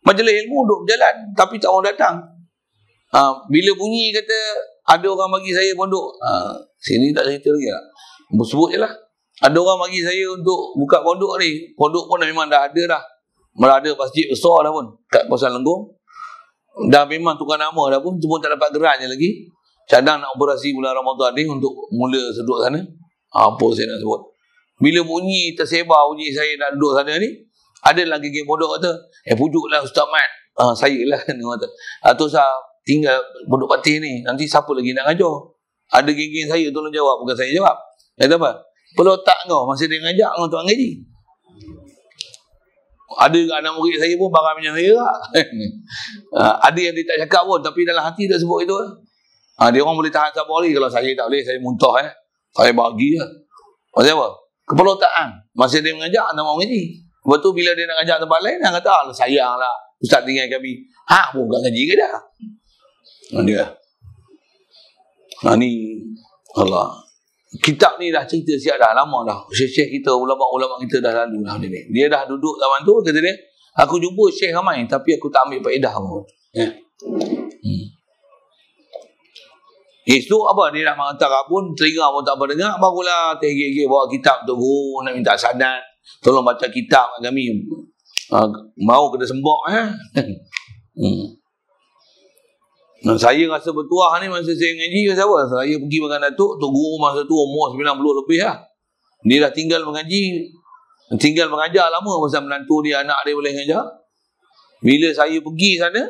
Majlis ilmu duduk berjalan tapi tak mau datang. Bila bunyi kata ada orang bagi saya pondok, sini tak cerita lagi lah. Sebut je lah. Ada orang bagi saya untuk buka pondok ni. Pondok pun memang dah ada dah. Malah ada masjid besar dah pun kat kawasan Lenggong. Dah memang tukar nama dah pun, cuma tak dapat geraknya lagi. Cadang nak operasi bulan Ramadan ni untuk mula duduk sana. Apa saya nak sebut. Bila bunyi tersebar bunyi saya nak duduk sana ni, ada lagi geng pondok kata, pujuklah Ustaz Mat. Saya lah. Atau saya tinggal Pondok Patih ni, nanti siapa lagi nak ngajar? Ada geng-geng saya tolong jawab, bukan saya jawab. Kata apa? Kepala otak kau, masa dia ngajak kau tak ngaji. Ada kat anak murid saya pun barang macam saya lah. Ada yang dia tak cakap pun, tapi dalam hati dia sebut itu. Dia orang boleh tahan sabar lagi. Kalau saya tak boleh, saya muntah. Saya bagi lah. Maksudnya apa? Kepala otak kan. Masa dia mengajak, anda mau ngaji. Lepas tu bila dia nak ngajak tempat lain, dia kata, sayang lah. Ustaz tinggal kami. Bukan ngaji ke dah? Dia. Ni, Allah. Kitab ni dah cerita siap dah lama dah. Syekh kita, ulama-ulama kita dah lalu dah ni. Dia dah duduk zaman tu, kata dia, aku jumpa syekh ramai tapi aku tak ambil faedah pun. Esok apa dia nak menghantar pun, telinga pun tak apa dengar, barulah tergigit bawa kitab tu guru nak minta sanad, tolong baca kitab kat kami. Mau kena sembok Saya rasa bertuah ni masa saya ngaji siapa? Saya pergi makan Datuk, Tok Guru masa tu umur 90 lebih lah. Dia dah tinggal mengaji, tinggal mengajar lama pasal menantu dia, anak dia boleh mengajar. Bila saya pergi sana,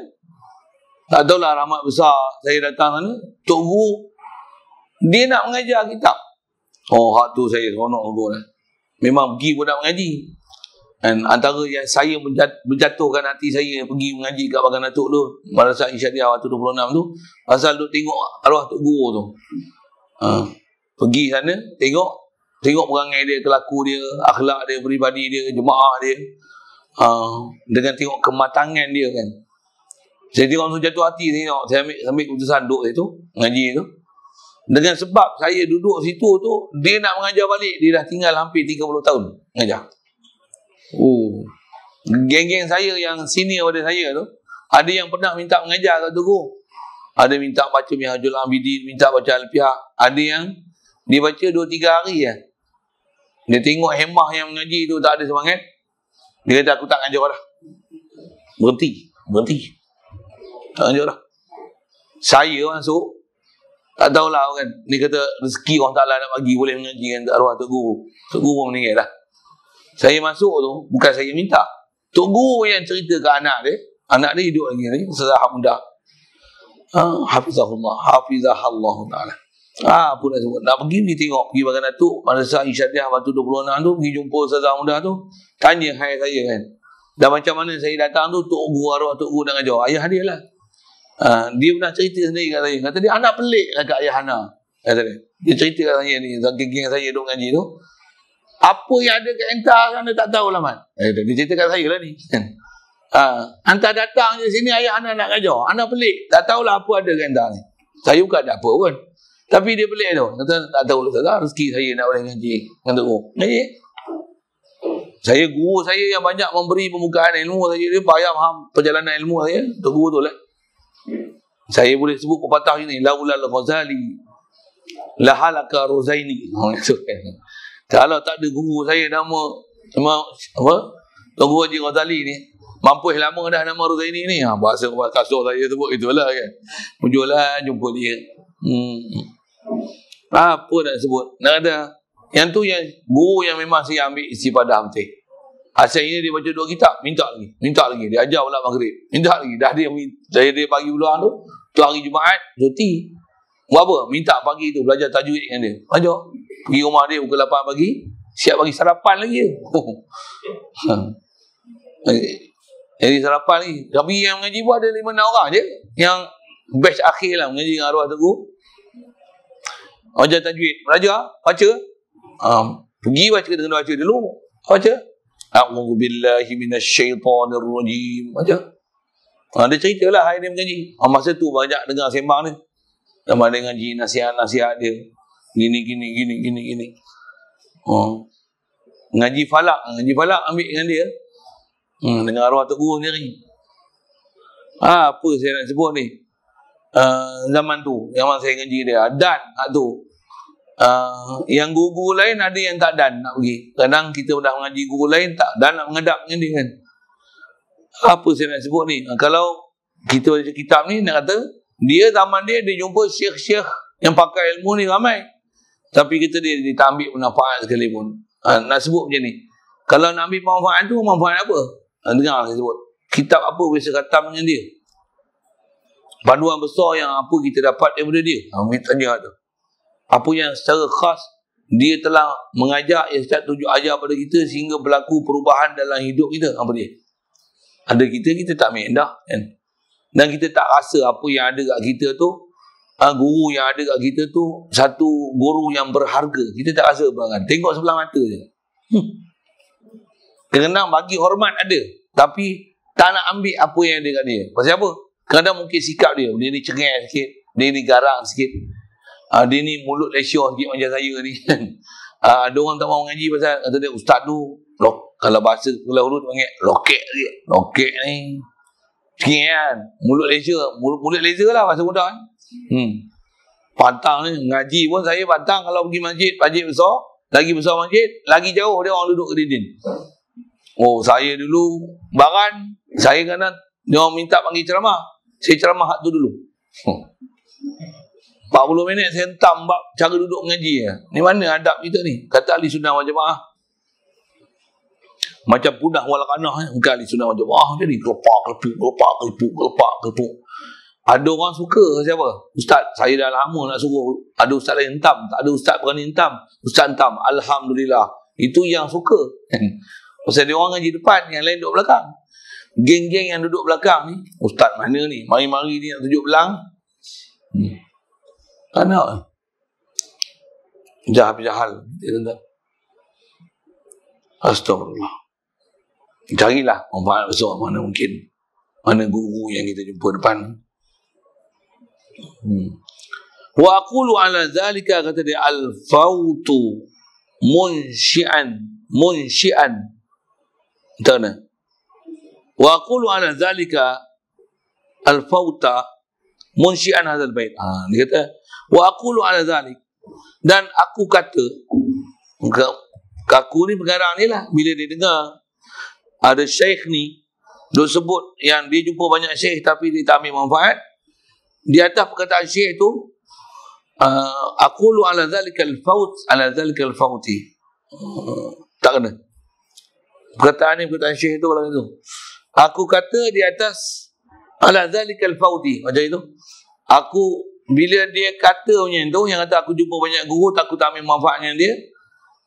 tak tahulah rahmat besar saya datang sana, Tok Guru dia nak mengajar kitab. Hak tu saya seronok guru lah. Memang pergi pun nak mengaji. Dan antara yang saya menjatuhkan hati saya pergi mengaji kat Bagan Datuk tu, pada saat Isyadiah waktu 26 tu, pasal duk tengok arwah Tok Guru tu. Pergi sana, tengok perangai dia, kelaku dia, akhlak dia, peribadi dia, jemaah dia. Dengan tengok kematangan dia kan. Saya tengok tu jatuh hati tengok. Saya ambil keputusan duduk situ, mengaji tu. Dengan sebab saya duduk situ tu, dia nak mengajar balik, dia dah tinggal hampir 30 tahun mengajar. Geng-geng saya yang senior pada saya tu, ada yang pernah minta mengajar kat Tok Guru. Ada minta baca Minhajul Abidin, minta baca Al-Fiqh. Ada yang dia baca 2-3 hari ya. Dia tengok hemah yang mengaji tu tak ada semangat. Dia kata aku tak ngajar dah. Berhenti. Tak ngajar dah. Saya masuk, tak tahulah kan. Dia kata rezeki orang Ta'ala nak bagi boleh mengaji dengan arwah Tok Guru. Tok Guru pun meninggal dah. Saya masuk tu, bukan saya minta. Tok Guru yang cerita ke anak dia. Anak dia hidup lagi ni, sesahab muda. Hafizahallah Ta'ala. Apa nak sebut? Nak pergi tengok, pergi Bagan Datuk. Pada saat Isyadiah waktu 26 tu, pergi jumpa sesahab muda tu. Tanya hai saya kan. Dan macam mana saya datang tu, Tok Guru, arwah Tok Guru nak ajar. Ayah dia lah. Dia pernah cerita sendiri kat saya. Kata dia anak pelik kat ayah Hana. Kata dia. Dia cerita kat saya ni, geng-geng saya duduk ngaji tu. Apa yang ada kat entah kan dia tak tahu lah man. Dia cerita kat saya lah ni. Hantar datang je sini ayah anak nak ajar. Anak pelik. Tak tahulah apa ada kat entah ni. Saya bukan ada apa pun. Tapi dia pelik tu. Kata tak tahu lah rezeki saya nak boleh ngaji. Kata ngaji. Saya guru saya yang banyak memberi pembukaan ilmu saya. Dia payah faham perjalanan ilmu saya. Tok Guru tu lah. Saya boleh sebut pepatah ini. Laulal Ghazali lahalaka Ruzaini. Kalau tak ada guru saya nama apa? Tok Guru Haji Ghazali ni, mampus lama dah nama Ruzaini ni. Bahasa kasar saya sebut itulah kan. Muncullah jumpa dia. Apa nak sebut? Nak kata yang tu yang guru yang memang saya ambil istifadah betul. Asal ini dia baca 2 kitab, minta lagi. Dia ajar pula maghrib, minta lagi. Dah dia pagi peluang tu hari Jumaat cuti. Buat apa? Minta pagi tu belajar tajwid dengan dia. Ajar. Pergi rumah dia pukul 8 pagi, siap bagi sarapan lagi. Jadi sarapan ni. Tapi yang mengaji pun ada 5-6 orang je. Yang batch akhir lah mengaji dengan arwah Tok Guru. Ajar tajwid. Belajar, baca. Pergi baca dengan baca dulu. Baca. A'udzu billahi minasyaitonir rajim. Baca. Dia ceritalah hari dia mengaji. Masa tu banyak dengar sembang ni. Sama dia ngaji nasihat-nasihat dia. Gini. Ngaji falak ambil dengan dia. Dengan arwah Tok Guru sendiri. Apa saya nak sebut ni? Zaman tu, yang saya ngaji dia. Dan tu. Yang guru lain ada yang tak dan nak pergi. Kadang kita dah mengaji guru lain tak dan nak menghadap dengan dia kan. Apa saya nak sebut ni? Kalau kita baca kitab ni nak kata dia zaman dia jumpa syekh-syekh yang pakai ilmu ni ramai. Tapi kita dia tak ambil manfaat sekali pun. Nak sebut macam ni. Kalau nak ambil manfaat tu, manfaat apa? Dengar saya sebut. kitab apa biasa khatam dengan dia? Panduan besar yang apa kita dapat daripada dia? Kita tanya tu. Apa yang secara khas dia telah mengajak, yang Ustaz tunjuk ajar pada kita sehingga berlaku perubahan dalam hidup kita? Apa dia? Ada kita tak ambil dah kan? Dan kita tak rasa apa yang ada kat kita tu, guru yang ada kat kita tu satu guru yang berharga. Kita tak rasa apa kan? Tengok sebelah mata je. Kadang bagi hormat ada, tapi tak nak ambil apa yang ada kat dia. Pasal apa? Kadang mungkin sikap dia ni cengeng sikit, dia ni garang sikit, dia ni mulut lesyor sikit macam saya ni. Ada orang tak mau ngaji pasal kata dia ustaz tu kalau bahasa Kuala Lumpur panggil lokek dia. Lokek ni sikit kan, mulut lesyor lah bahasa mudah kan. Pantang ni ngaji pun saya pantang kalau pergi masjid besar, lagi besar masjid, lagi jauh dia orang duduk ke dinding. Oh, saya dulu baran, saya kadang dia orang minta panggil ceramah, saya ceramah hak tu dulu. 40 minit saya hentam bab cara duduk mengaji ya. Ni mana adab kita ni? Kata ahli sunnah wal jamaah. Macam punah wal qanah bukan ahli sunnah wal jamaah jadi kelepak. Ada orang suka siapa? Ustaz, saya dah lama nak suruh. Ada ustaz lain hentam, tak ada ustaz berani hentam. Ustaz hentam, alhamdulillah. Itu yang suka. Pasal dia orang ngaji depan, yang lain duduk belakang. Geng-geng yang duduk belakang ni, ustaz mana ni? Mari-mari ni nak tunjuk belang. Tak nak. Jahal. Astagfirullah. Carilah manfaat besar mana mungkin. Mana guru yang kita jumpa depan. Wa aqulu ala zalika, kata dia, al-fautu munsyi'an. Tahu tak? Wa aqulu ala zalika al-fauta munsyi'an hadzal bait. Dia kata wa aqulu ala zalik, dan aku kata, aku ni pengarang ni lah, bila dia dengar ada syekh ni duk sebut yang dia jumpa banyak syekh tapi dia tak ambil manfaat, di atas perkataan syekh tu aqulu ala zalika al-faut ala zalika al-fauti. Tak kena perkataan syekh tu kalau itu. Aku kata di atas ala zalika al-fauti macam itu. Aku bila dia kata macam tu, yang kata aku jumpa banyak guru tak aku tak ambil manfaatnya dia,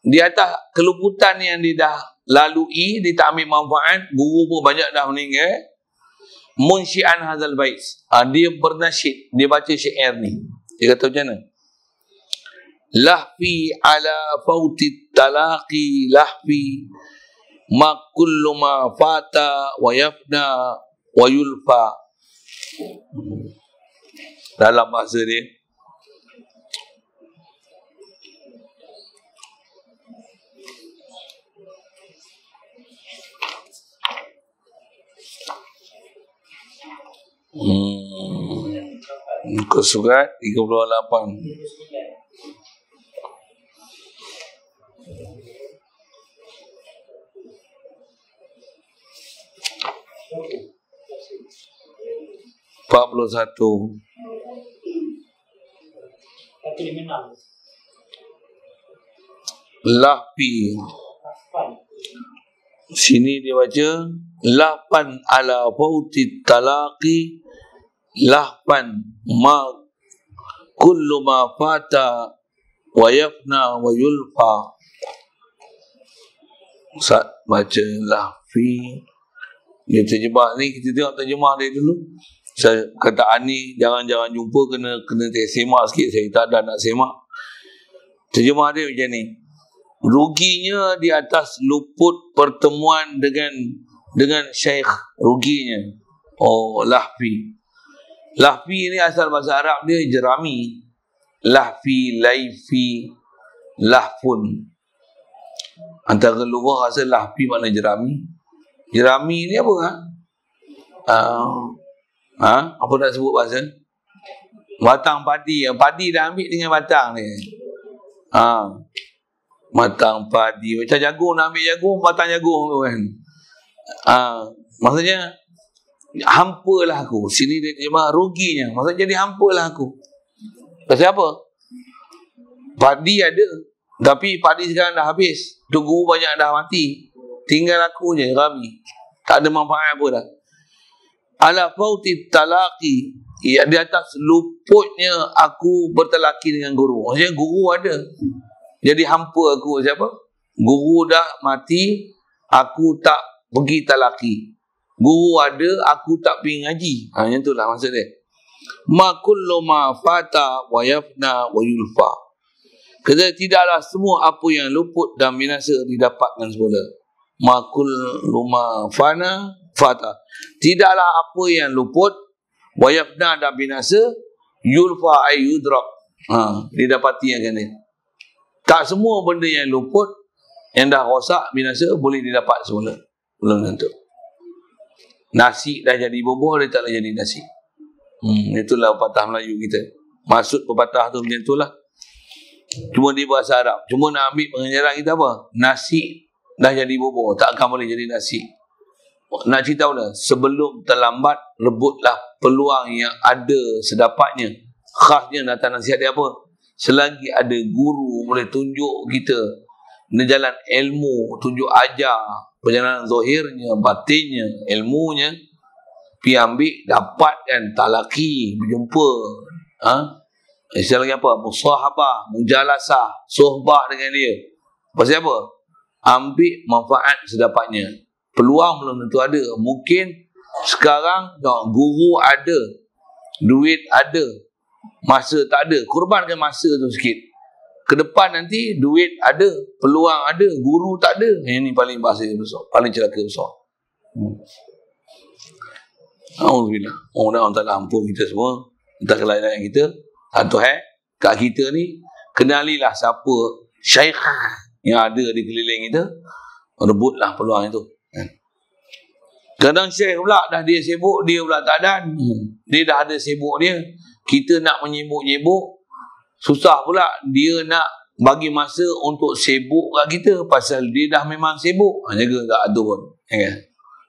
di atas keluputan yang dia dah lalui, dia tak ambil manfaat, guru pun banyak dah meninggal. Munsyi'an hadzal bait. Dia bernasyid, dia baca syair ni. Dia kata macam mana? Lahfi ala fauti talaqi lahfi ma kullu ma fata wa yafna wa yulfa. Dalam bahasa dia, muka surat 38. Lahfi. Sini dia baca lahpan ala fauti talaqi lahpan ma kullu ma fata wa yafna wa yulfa. Ustaz baca lahfi, dia terjemah ni, kita tengok terjemah dia dulu. Saya kataan ni jangan jumpa, kena semak sikit. Saya tak ada nak semak. Terjemah dia macam ni. Ruginya di atas luput pertemuan dengan syekh, ruginya. Oh, lahfi. Lahfi ni asal bahasa Arab dia jerami. Lahfi, laifi, lahfun. Antara lughah asal lahfi makna jerami. Jerami ni apa apa nak sebut bahasa? Batang padi. Padi dah ambil dengan batang ni. Batang padi. Macam jagung, nak ambil jagung, batang jagung tu kan. Maksudnya hampalah aku. Sini dia terjemah ruginya. Maksudnya jadi hampalah aku. Pasal apa? Padi ada, tapi padi sekarang dah habis. Tu guru banyak dah mati. Tinggal aku je, Rami. Tak ada manfaat apa dah. ala fauti talaqi, ya, di atas luputnya aku bertalaki dengan guru. Maksudnya guru ada, jadi hampa aku. Siapa? Guru dah mati, aku tak pergi talaki. Guru ada, aku tak pergi ngaji. Yang itulah maksud dia. Ma kullu ma fata wa yafna wa yulfa. Kata tidaklah semua apa yang luput dan binasa didapatkan semula. Ma kullu ma fata. Tidaklah apa yang luput wa yafna dan binasa, yulfa ay yudrak. Didapati yang kena. Tak semua benda yang luput, yang dah rosak, binasa, boleh didapat semula. Belum tentu. Nasi dah jadi bubur, dia taklah jadi nasi. Itulah pepatah Melayu kita. Maksud pepatah tu macam itulah. Cuma di bahasa Arab. Cuma nak ambil pengajaran kita apa? Nasi dah jadi bubur, tak akan boleh jadi nasi. Nak cerita pula, sebelum terlambat, rebutlah peluang yang ada sedapatnya. Khasnya datang nasihat dia apa? Selagi ada guru boleh tunjuk kita jalan ilmu, tunjuk ajar perjalanan zahirnya, batinnya, ilmunya, pergi ambil, dapatkan talaki, berjumpa, istilahnya apa? Musahabah, mujalasah, sohbah dengan dia. Pasal apa? Ambil manfaat sedapatnya. Peluang belum tentu ada. Mungkin sekarang guru ada, duit ada, masa tak ada. Korbankan masa tu sikit. Ke depan nanti duit ada, peluang ada, guru tak ada. Yang ni paling bahasa besar, paling celaka besar. Alhamdulillah. Allah Ta'ala ampun kita semua, entah kelainan kita. Satu kat kita ni, kenalilah siapa syaikh yang ada di keliling kita, rebutlah peluang itu. Kadang syekh pula dah dia sibuk, dia pula tak ada. Dia dah ada sibuk dia. Kita nak menyibuk-nyibuk, susah pula dia nak bagi masa untuk sibuk kat kita, pasal dia dah memang sibuk. Jaga tak tu pun.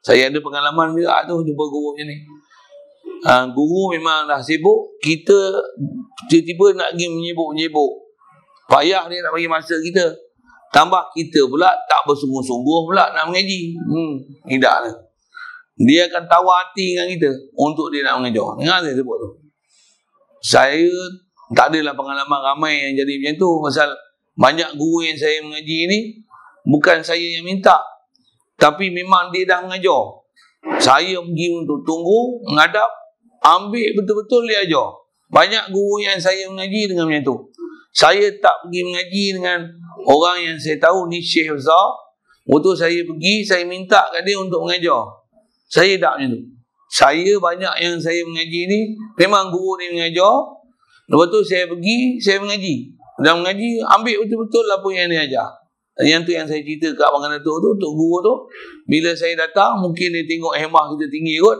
Saya ada pengalaman juga tu jumpa guru macam ni. Guru memang dah sibuk, kita tiba-tiba nak pergi menyibuk-nyibuk. Payah dia nak bagi masa kita. Tambah kita pula tak bersungguh-sungguh pula nak mengaji. Tidak lah. Dia akan tawar hati dengan kita untuk dia nak mengajar. Dengar saya sebut tu. Saya tak adalah pengalaman ramai yang jadi macam tu. Pasal banyak guru yang saya mengaji ni, bukan saya yang minta, tapi memang dia dah mengajar. Saya pergi untuk tunggu, menghadap, ambil betul-betul dia ajar. Banyak guru yang saya mengaji dengan macam tu. Saya tak pergi mengaji dengan orang yang saya tahu ni syekh besar. Waktu saya pergi, saya minta kat dia untuk mengajar. Saya tak macam tu. Saya banyak yang saya mengaji ni, memang guru ni mengajar. Lepas tu saya pergi, saya mengaji. Dan mengaji, ambil betul-betul apa yang dia ajar. Yang tu yang saya cerita kat Abang Datuk tu, untuk guru tu, bila saya datang, mungkin dia tengok hemah kita tinggi kot,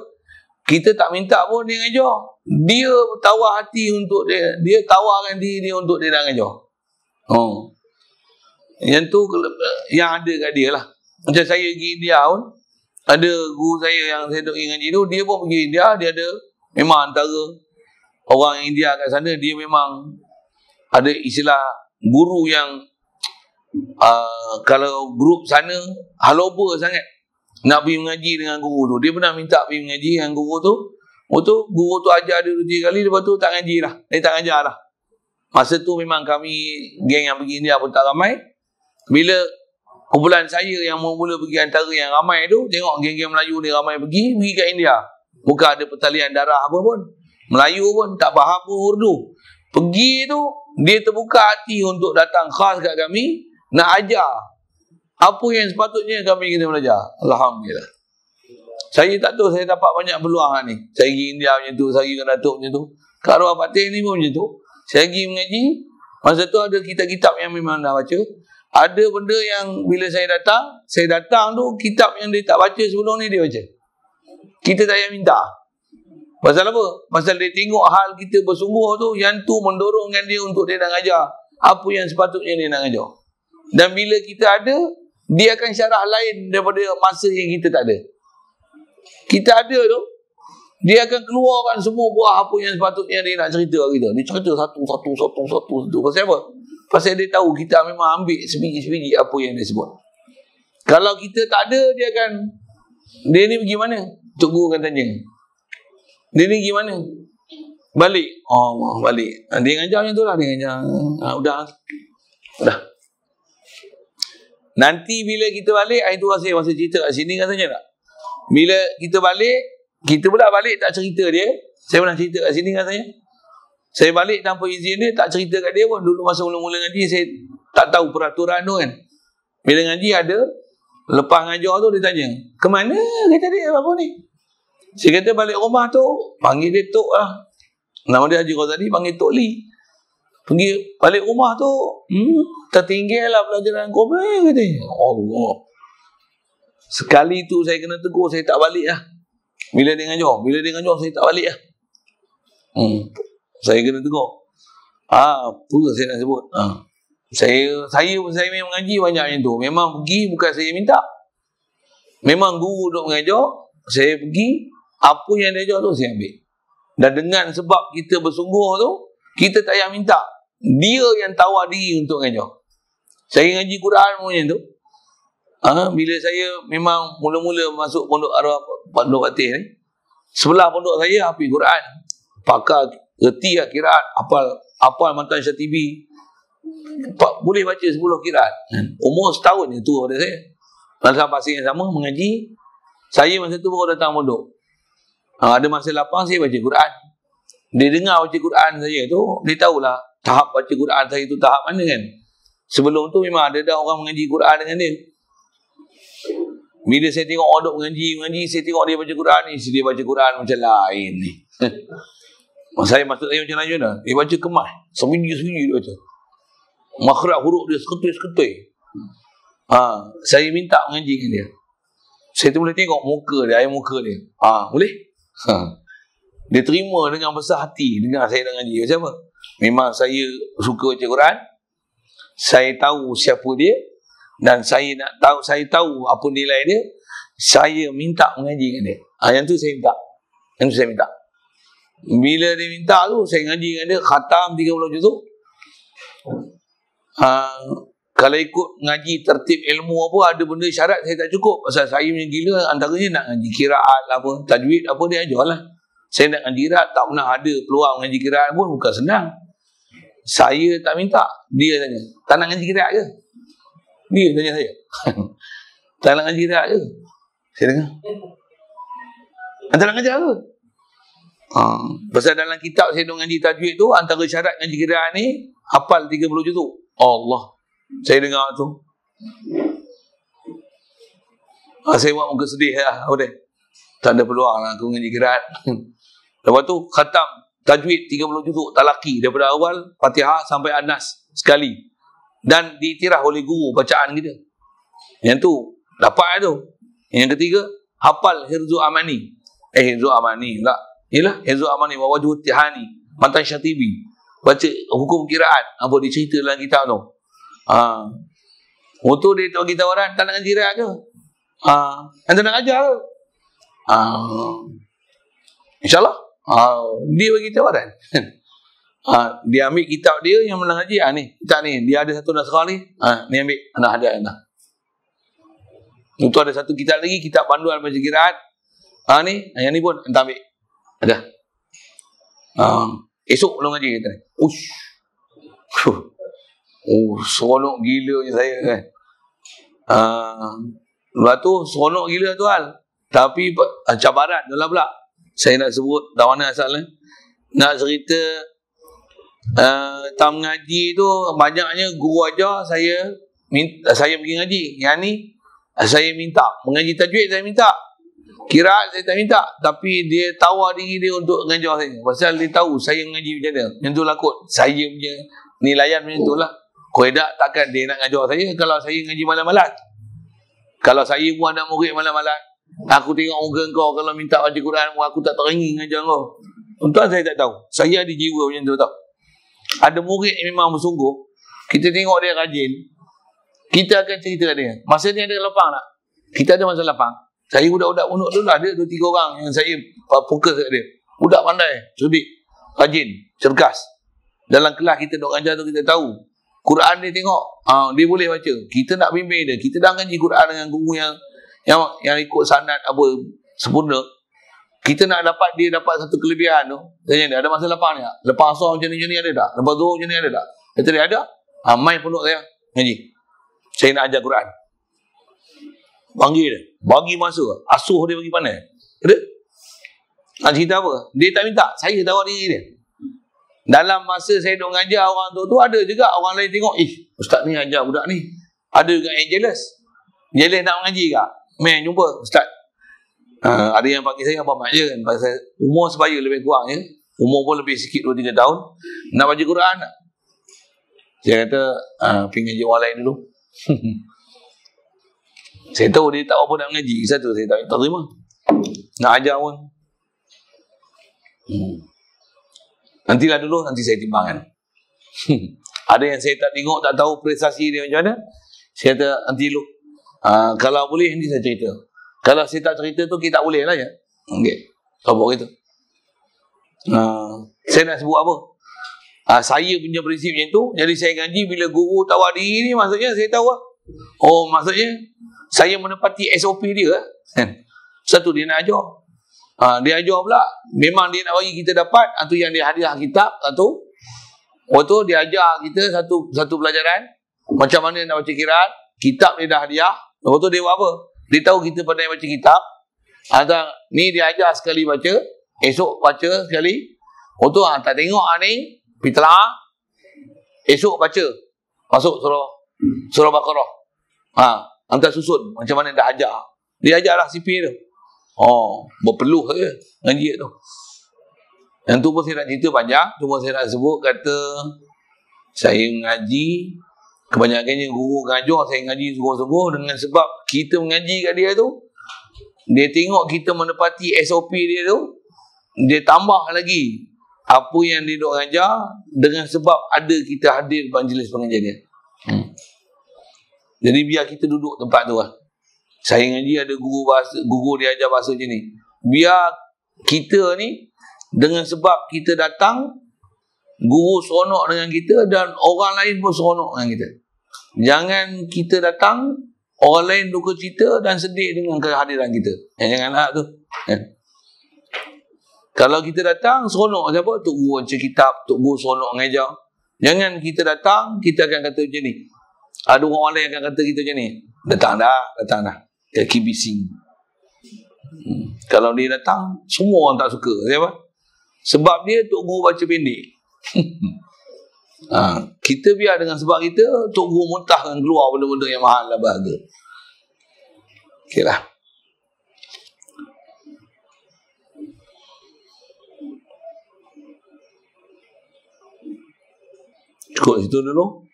kita tak minta pun dia ngajar. Dia tawar hati untuk dia, dia tawarkan diri dia untuk dia nak ngajar. Yang tu yang ada kat dia lah. Macam saya pergi India pun, ada guru saya yang saya duk ngaji tu, dia pun pergi India, dia ada memang antara orang India kat sana, dia memang ada istilah guru yang kalau grup sana haloba sangat nak pergi mengaji dengan guru tu. Dia pernah minta pergi mengaji dengan guru tu. Guru tu ajar dia 2-3 kali, lepas tu tak ngaji lah. Dia tak ngajar lah. Masa tu memang kami geng yang pergi India pun tak ramai. Bila kumpulan saya yang mula pergi antara yang ramai tu, tengok geng-geng Melayu ni ramai pergi ke India. Bukan ada pertalian darah apa pun, Melayu pun tak faham pun Urdu. Pergi tu, dia terbuka hati untuk datang khas kat kami, nak ajar apa yang sepatutnya kami kena belajar. Alhamdulillah. Saya tak tahu saya dapat banyak peluang ni. Saya pergi India macam tu, saya pergi ke Datuk macam tu. Kat Arwah Patih ni pun macam tu. Saya pergi mengaji, masa tu ada kitab-kitab yang memang dah baca. Ada benda yang bila saya datang tu, kitab yang dia tak baca sebelum ni dia baca. Kita tak payah minta. Pasal apa? Pasal dia tengok hal kita bersungguh tu, yang tu mendorongkan dia untuk dia nak ngajar apa yang sepatutnya dia nak ngajar. Dan bila kita ada, dia akan syarah lain daripada masa yang kita tak ada. Kita ada tu, dia akan keluarkan semua buah apa yang sepatutnya dia nak cerita kita. Dia cerita satu. Pasal apa? Pasal dia tahu kita memang ambil sebiji-sebiji apa yang dia sebut. Kalau kita tak ada, dia ni pergi mana? Tok Guru akan tanya. Dia ni gimana? Balik. Oh, balik. Dia ngajar macam tu lah. Dia ngajar. Udah. Nanti bila kita balik, itu saya masa cerita kat sini katanya tak? Bila kita balik, kita pula balik tak cerita dia. Saya pernah cerita kat sini katanya. Saya balik tanpa izin dia, tak cerita kat dia pun. Dulu masa mula-mula ngaji, saya tak tahu peraturan tu kan. Bila ngaji ada, lepas ngajar tu dia tanya, ke mana? Kata dia, apa ni? Saya kata balik rumah tu, panggil dia Tok lah. Nama dia Haji Ghazali, panggil Tok Li. Pergi balik rumah tu, tertinggal lah pelajaran Quran katanya. Allah. Sekali tu saya kena tegur, saya tak balik lah. Bila dia ngajar, saya tak balik lah. Saya kena tegur. Apa saya nak sebut? Saya memang mengaji banyak yang tu. Memang pergi bukan saya minta. Memang guru duk mengajar, saya pergi, apa yang dia ajar tu saya ambil. Dan dengan sebab kita bersungguh tu, kita tak payah minta. Dia yang tawar diri untuk mengajar. Saya ngaji Quran pun macam tu. Bila saya memang mula-mula masuk pondok arwah Pondok Fatih ni, sebelah pondok saya hafid Quran. Pakar reti lah kiraat, hafal matan Syatibi. Boleh baca 10 kiraat. Umur setahun je tua pada saya. Masa pasir yang sama mengaji. Saya masa tu baru datang pondok. Ada masa lapang saya baca Quran. Dia dengar baca Quran saya tu, dia tahulah tahap baca Quran saya tu tahap mana kan. Sebelum tu memang ada dah orang mengaji Quran dengan dia. Bila saya tengok orang duk mengaji, saya tengok dia baca Quran ni, dia baca Quran macam lain ni. Saya maksud saya macam lain dah. Dia baca kemas, sembunyi-sembunyi dia baca. Makhraj huruf dia seketul-seketul. Saya minta mengaji dengan dia. Saya tu boleh tengok muka dia, air muka dia. Boleh? Dia terima dengan besar hati dengar saya nak ngaji. Macam apa? Memang saya suka baca Quran. Saya tahu siapa dia dan saya tahu apa nilai dia. Saya minta mengaji dengan dia. Yang tu saya minta. Bila dia minta tu, saya ngaji dengan dia, khatam 30 juzuk. Kalau ikut ngaji tertib ilmu apa, ada benda syarat saya tak cukup. Pasal saya punya gila, antaranya nak ngaji kiraat lah apa, tajwid apa dia ajar lah. Saya nak ngaji kiraat, tak pernah ada peluang ngaji kiraat pun, bukan senang. Saya tak minta. Dia tanya, tak nak ngaji kiraat ke? Dia tanya saya. Tak nak ngaji kiraat ke? Saya dengar. Tak nak ngajar ke? Pasal dalam kitab saya duk ngaji tajwid tu, antara syarat ngaji kiraat ni, hafal 30 juzuk. Allah. Saya dengar tu. Saya buat muka sedih lah. Tak ada peluang lah aku ngaji kiraat. Lepas tu khatam tajwid 30 juzuk talaki daripada awal Fatihah sampai An-Nas sekali. Dan diiktiraf oleh guru bacaan kita. Yang tu dapat tu. Yang ketiga hafal Hirzul Amani. Hirzul Amani tak. Yalah Hirzul Amani wa Wajhut Tihani matan Syatibi. Baca hukum kiraat apa dicerita dalam kitab tu. Waktu dia bagi tawaran tak nak ngaji kiraat ke? Anda nak ajar ke? InsyaAllah. Dia bagi tawaran. Dia ambil kitab dia yang menang ngaji. Ni kitab ni, dia ada satu naskah ni. Ni ambil, anak ada anak. Itu ada satu kitab lagi, kitab panduan baca kiraat. Ni, yang ni pun anda ambil. Ada. Esok belum ngaji kata ni. Seronok gila je saya kan. Lepas tu seronok gila tu hal. Tapi cabaran adalah pula. Saya nak sebut dah mana asalnya. Nak cerita tam ngaji tu banyaknya guru ajar saya pergi ngaji. Yang ni saya minta mengaji tajwid, saya minta kiraat saya tak minta, tapi dia tawar diri dia untuk mengajar saya. Pasal dia tahu saya mengaji macam mana. Yang tu lah kot saya punya nilaian macam tu lah. Koedak takkan dia nak ngajar saya kalau saya ngaji malam-malam. Kalau saya pun ada murid malam-malam, aku tengok muka kau kalau minta baca Quran, aku tak teringin ngajar kau. Tuan saya tak tahu. Saya ada jiwa macam tu tau. Ada murid yang memang bersungguh, kita tengok dia rajin, kita akan cerita dia. Masa ni ada lapang tak? Kita ada masa lapang. Saya budak-budak pondok dulu ada 2-3 orang yang saya fokus kat dia. Budak pandai, cerdik, rajin, cergas. Dalam kelas kita dok ajar tu kita tahu. Quran dia tengok, dia boleh baca. Kita nak bimbing dia. Kita dah ngaji Quran dengan guru yang ikut sanad apa sempurna. Kita nak dapat dia dapat satu kelebihan tu. Tanya dia, ada masa lapang ni tak? Lepas asal macam ni ada tak? Lepas zuhur macam ni ada tak? Kata dia ada. Main pondok saya ngaji. Saya nak ajar Quran. Panggil dia. Bagi masa. Asuh dia bagi pandai. Ada? Nak cerita apa? Dia tak minta. Saya tahu diri dia. Dalam masa saya duk ngajar orang tu ada juga orang lain tengok. Ustaz ni ajar budak ni. Ada juga yang jealous. Jealous nak mengaji ke? Main jumpa Ustaz. Ada yang panggil saya Abang Mat je kan. Pasal umur sebaya lebih kurang je. Umur pun lebih sikit 2-3 tahun. Nak baca Quran tak? Saya kata pergi ngaji orang lain dulu. Saya tahu dia tak apa nak mengaji. Satu saya tak terima. Nak ajar pun. Nantilah dulu, nanti saya timbangkan. Ada yang saya tak tengok, tak tahu prestasi dia macam mana. Saya kata nanti dulu. Kalau boleh nanti saya cerita. Kalau saya tak cerita tu kita tak boleh lah ya. Okey. Apa gitu. Saya nak sebut apa? Saya punya prinsip macam tu. Jadi saya ngaji bila guru tawar diri ni maksudnya saya tahu lah. Oh maksudnya saya menepati SOP dia kan. Satu dia nak ajar. Dia ajar pula. Memang dia nak bagi kita dapat. Atau yang dia hadiah kitab. Satu. Waktu dia ajar kita satu pelajaran. Macam mana nak baca qiraat. Kitab dia dah hadiah. Waktu dia buat apa? Dia tahu kita pandai baca kitab. Atau ni dia ajar sekali baca. Esok baca sekali. Waktu tak tengok ni. Pitlah. Esok baca. Masuk surah Baqarah. Hantar susun. Macam mana dah ajar. Dia ajarlah CP tu. Berpeluh je ngaji tu. Yang tu pun saya nak cerita panjang. Cuma saya nak sebut kata saya mengaji. Kebanyakannya guru ngajar saya ngaji sungguh-sungguh dengan sebab kita mengaji kat dia tu. Dia tengok kita menepati SOP dia tu. Dia tambah lagi apa yang dia duk ngajar dengan sebab ada kita hadir majlis pengajian dia. Jadi biar kita duduk tempat tu lah. Saya ngaji ada guru dia ajar bahasa macam ni. Biar kita ni dengan sebab kita datang, guru seronok dengan kita dan orang lain pun seronok dengan kita. Jangan kita datang, orang lain duka cita dan sedih dengan kehadiran kita. Janganlah tu. Kalau kita datang, seronok siapa? Tok Guru baca kitab, Tok Guru seronok mengajar. Jangan kita datang, kita akan kata macam ni. Ada orang lain akan kata kita macam ni. Datang dah. Kaki bising. Kalau dia datang, semua orang tak suka. Siapa? Sebab dia Tok Guru baca pendek. Kita biar dengan sebab kita, Tok Guru muntahkan keluar benda-benda yang mahal lah bahagia. Okey lah. Cukup situ dulu.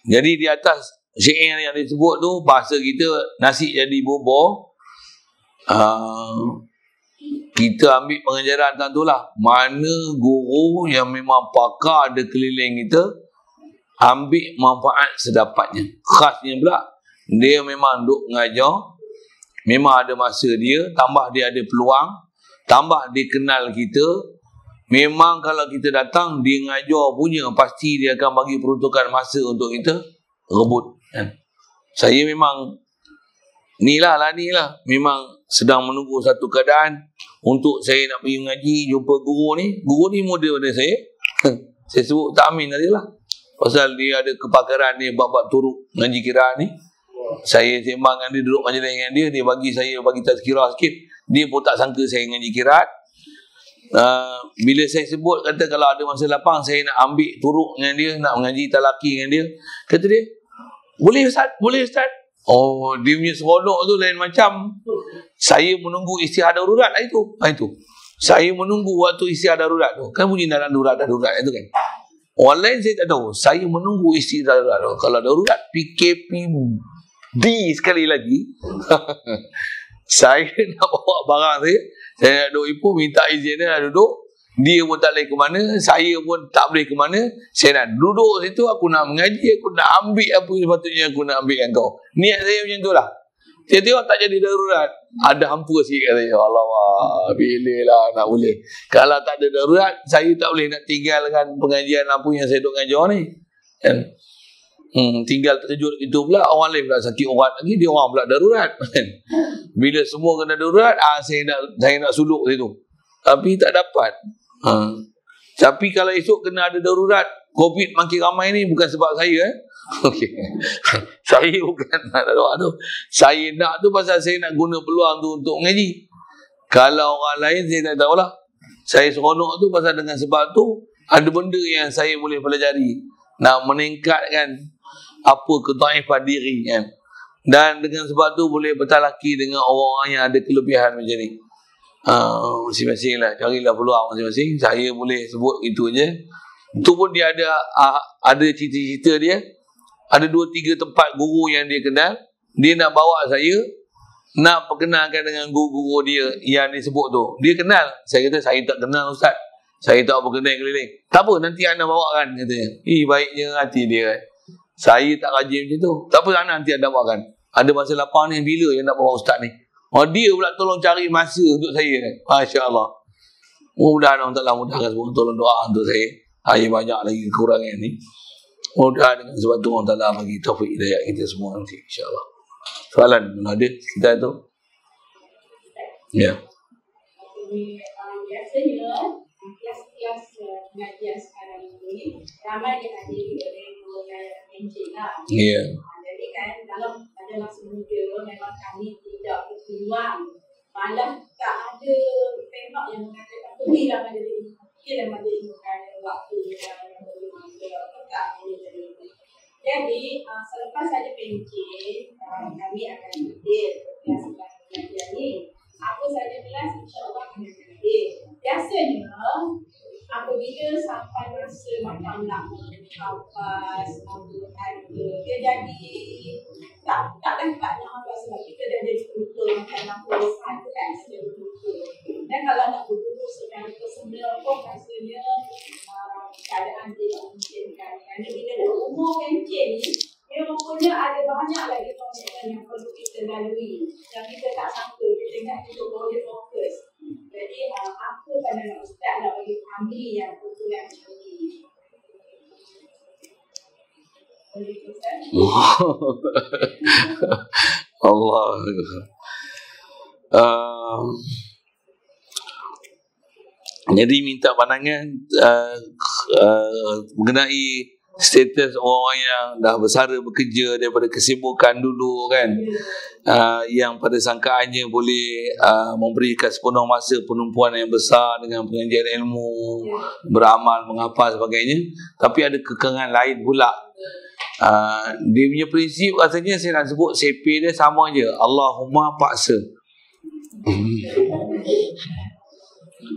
Jadi di atas syair yang disebut tu, bahasa kita nasi jadi bubur. Kita ambil pengajaran tentang tu lah. Mana guru yang memang pakar ada keliling kita, ambil manfaat sedapatnya. Khasnya pula, dia memang duk ngajar, memang ada masa dia, tambah dia ada peluang, tambah dia kenal kita. Memang kalau kita datang, dia ngajar punya, pasti dia akan bagi peruntukan masa untuk kita rebut. Saya memang ni lah. Memang sedang menunggu satu keadaan untuk saya nak pergi mengaji, jumpa guru ni. Guru ni muda pada saya. Saya sebut tak amin tadi lah. Pasal dia ada kepakaran dia bab-bab turuk ngaji qiraat ni. Saya sembang dengan dia, duduk majlis dengan dia. Dia bagi tazkirah sikit. Dia pun tak sangka saya ngaji qiraat. Bila saya sebut kata kalau ada masa lapang saya nak ambil turuk dengan dia, nak mengaji talaki dengan dia, kata dia boleh Ustaz. Dia punya seronok tu lain macam. Saya menunggu istihad darurat lah itu. Saya menunggu waktu istihad darurat tu. Kan bunyi dalam darurat itu kan. Orang lain saya tak tahu. Saya menunggu istihad darurat tu. Kalau darurat PKPD sekali lagi saya nak bawa barang saya nak duduk Ipoh, minta izin dia nak duduk. Dia pun tak boleh ke mana, saya pun tak boleh ke mana. Saya nak duduk situ, aku nak mengaji, aku nak ambil apa yang sepatutnya aku nak ambil dengan kau. Niat saya macam tu lah. Saya tengok tak jadi darurat, ada hampa sikit kat saya. Alamak, bila lah nak boleh. Kalau tak ada darurat, saya tak boleh nak tinggalkan pengajian apa yang saya duduk ngajar ni. Tinggal terkejut itu pula, orang lain pula sakit urat lagi, dia orang pula darurat. Bila semua kena darurat, saya nak suluk situ. Tapi tak dapat. Tapi kalau esok kena ada darurat, COVID makin ramai ni, bukan sebab saya. Okay. Saya bukan nak doa tu. Saya nak tu pasal saya nak guna peluang tu untuk mengaji. Kalau orang lain, saya tak tahulah. Saya seronok tu pasal dengan sebab tu, ada benda yang saya boleh pelajari. Nak meningkatkan apa kedaifan diri kan. Dan dengan sebab tu boleh bertalaki dengan orang-orang yang ada kelebihan macam ni. Masing-masing lah, carilah peluang masing-masing. Saya boleh sebut itu je. Itu pun dia ada cerita-cerita dia. Ada 2-3 tempat guru yang dia kenal. Dia nak bawa saya, nak perkenalkan dengan guru-guru dia yang disebut tu. Dia kenal. Saya kata, saya tak kenal Ustaz, saya tak berkenal keliling. Tak apa, nanti anda bawakan, katanya. Baiknya hati dia. Saya tak rajin macam tu. Tak apa, nanti anda bawakan. Ada masa lapang ni, bila yang nak bawa Ustaz ni? Dia pula tolong cari masa untuk saya. Masya Allah. Mudah-mudahan Allah Ta'ala mudahkan semua. Tolong doa untuk saya. Saya banyak lagi kekurangan ni. Mudah-mudahan dengan sebab tu Allah Ta'ala bagi taufik hidayah kita semua nanti. InsyaAllah. Soalan ada kita tu? Ya. Biasanya kelas-kelas pengajian sekarang ini ramai yang ada encik lah. Ya. Jadi kan dalam pada masa muda memang kami tidak berpeluang, malah tak ada pihak yang mengatakan pergilah pada diri, pergilah pada ilmukan waktu yang tak boleh terima. Jadi selepas ada pencet, kami akan hadir kelas pengajian ni. Apa saja kelas insya-Allah kami akan hadir. Biasanya apabila sampai masa macam nak hafaz, dia jadi tak dapat nak hafaz sebab kita dah jadi betul macam 60% kan sudah betul. Dan kalau nak betul secara personal pun rasanya keadaan tidak memungkinkan. Kerana bila dah umur pencet ni, dia rupanya ada banyak lagi komitmen yang perlu kita lalui yang kita tak sangka, kita ingat kita boleh fokus. Jadi apa pandangan Ustaz lah bagi kami yang kumpulan macam ni? Allah. Jadi minta pandangan mengenai status orang yang dah bersara bekerja daripada kesibukan dulu kan, yang pada sangkaannya boleh memberikan sepenuh masa penumpuan yang besar dengan pengajian ilmu, beramal, menghafal sebagainya, tapi ada kekangan lain pula. Dia punya prinsip rasanya saya nak sebut CP dia sama je, Allahumma paksa.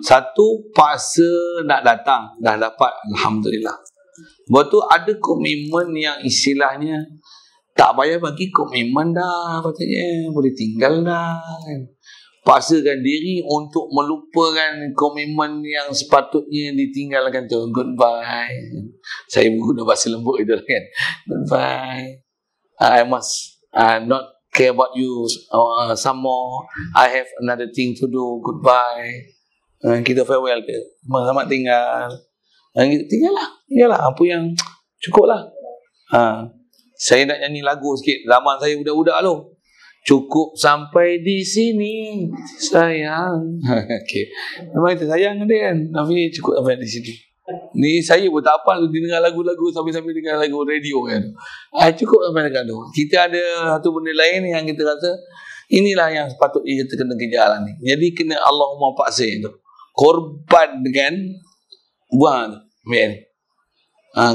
Satu, paksa nak datang, dah dapat, Alhamdulillah. Lepas tu ada komitmen yang istilahnya tak payah bagi komitmen dah, katanya boleh tinggal dah. Paksakan diri untuk melupakan komitmen yang sepatutnya ditinggalkan tu. Goodbye. Saya guna bahasa lembut itu kan. Goodbye. I must not care about you some more. I have another thing to do. Goodbye. Kita farewell ke. Selamat tinggal. Tinggallah. Apa yang cukup lah. Saya nak nyanyi lagu sikit. Zaman saya budak-budak tu. Cukup sampai di sini, sayang. Okay. Memang kita sayang dia kan. Tapi cukup sampai di sini. Ni saya pun tak apa dengar lagu-lagu sambil-sambil dengar lagu radio kan. Cukup sampai dekat tu. Kita ada satu benda lain yang kita rasa inilah yang sepatutnya kita kena kejar ni. Jadi kena Allahumma paksa tu. Korban dengan buang tu.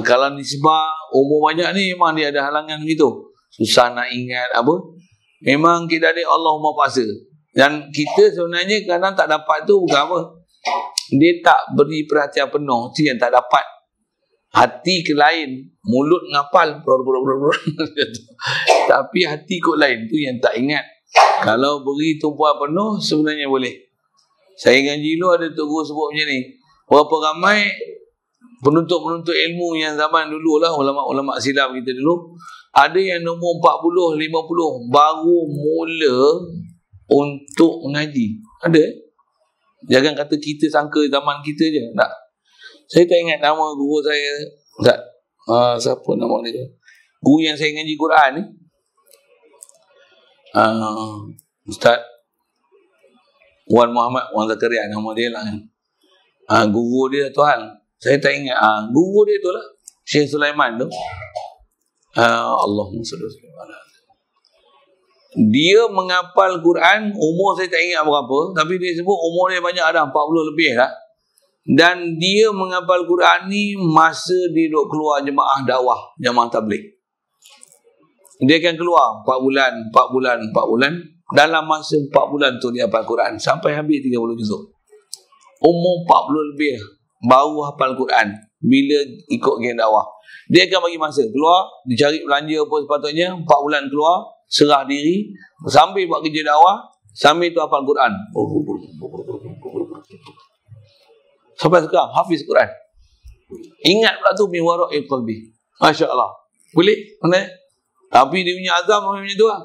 Kalau nisbah umur banyak ni memang dia ada halangan gitu. Susah nak ingat apa. Memang kita ada Allahumma paksa. Dan kita sebenarnya kadang tak dapat tu bukan apa. Dia tak beri perhatian penuh. Itu yang tak dapat. Hati ke lain. Mulut ngapal. Tapi hati kot lain. Tu yang tak ingat. Kalau beri tumpuan penuh sebenarnya boleh. Saya ngaji dulu ada Tok Guru sebut macam ni. Berapa ramai penuntut-penuntut ilmu yang zaman dulu lah, ulama-ulama silap kita dulu, ada yang nombor 40, 50 baru mula untuk mengaji. Ada. Jangan kata kita sangka zaman kita je. Tak. Saya tak ingat nama guru saya. Tak. Siapa nama dia? Guru yang saya ngaji Quran ni, Ustaz Wan Muhammad, Wan Zakaria nama dia lah. Guru dia Tuhan, saya tak ingat. Guru dia tu lah, Syekh Sulaiman tu. Allahumma salli alaihi. Dia menghafal Quran, umur saya tak ingat berapa, tapi dia sebut umur dia banyak dah, 40 lebih lah. Dan dia menghafal Quran ni masa dia duduk keluar jemaah dakwah, jemaah tabligh. Dia akan keluar 4 bulan, 4 bulan, 4 bulan. Dalam masa 4 bulan tu dia hafal Quran sampai habis 30 juzuk. Umur 40 lebih baru hafal Quran bila ikut geng dakwah. Dia akan bagi masa keluar, dia cari belanja apa sepatutnya, 4 bulan keluar, serah diri, sambil buat kerja dakwah, sambil tu hafal Quran. Sampai sekarang hafiz Quran. Ingat pula tu min wara'il qalbi. Masya-Allah. Boleh? Mana? Tapi dia punya azam macam tu lah.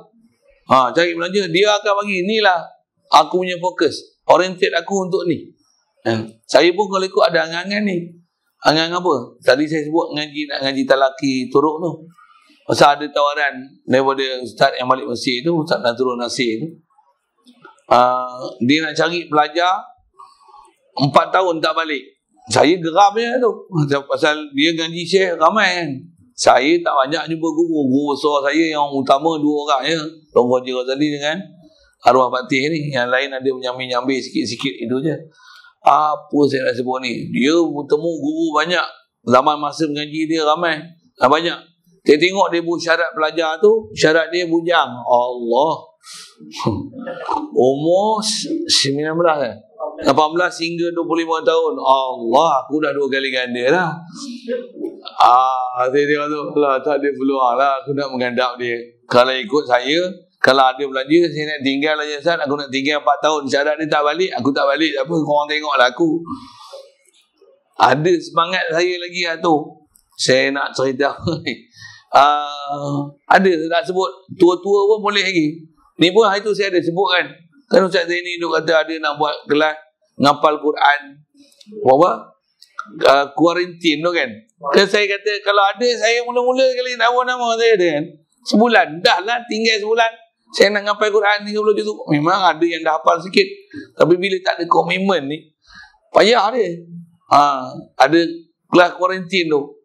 Cari belanja, dia akan bagi, inilah aku punya fokus, oriented aku untuk ni. Saya pun kalau ikut ada angan-angan ni. Angan apa? Tadi saya sebut nak ngaji talaki turuk tu. Pasal ada tawaran daripada ustaz yang balik Mesir tu, Ustaz Nazrul Nasir tu. Dia nak cari pelajar 4 tahun tak balik. Saya geram je tu. Pasal dia ngaji syekh ramai kan. Saya tak banyak jumpa guru besar saya yang utama 2 orang je. Tuan Haji Ghazali dengan Arwah Fatih ni. Yang lain ada menyambil-nyambil sikit-sikit itu je. Apa saya nak sebut ni? Dia bertemu guru banyak. Zaman masa mengaji dia ramai. Banyak. Saya tengok dia buat syarat pelajar tu, syarat dia bujang. Allah. Umur 19 kan? 18 hingga 25 tahun. Allah, aku dah 2 kali ganda lah. Saya tengok tu, lah tak ada peluang lah aku nak mengandap dia. Kalau ikut saya, kalau ada belanja, saya nak tinggal aja Ustaz, aku nak tinggal 4 tahun. Syarat dia tak balik, aku tak balik. Apa, korang tengoklah aku. Ada semangat saya lagi lah tu. Saya nak cerita ni. Ada saya tak sebut, tua-tua pun boleh lagi. Ni pun hari tu saya ada sebut kan. Kan Ustaz Zaini duk kata ada nak buat kelas ngapal Quran. Apa? Kuarantin tu kan. Kan saya kata kalau ada, saya mula-mula kali nama saya ada kan. Sebulan, dah lah tinggal sebulan. Saya nak ngapal Quran 30 juzuk. Memang ada yang dah hafal sikit. Tapi bila tak ada komitmen ni, payah dia. Ada kelas kuarantin tu.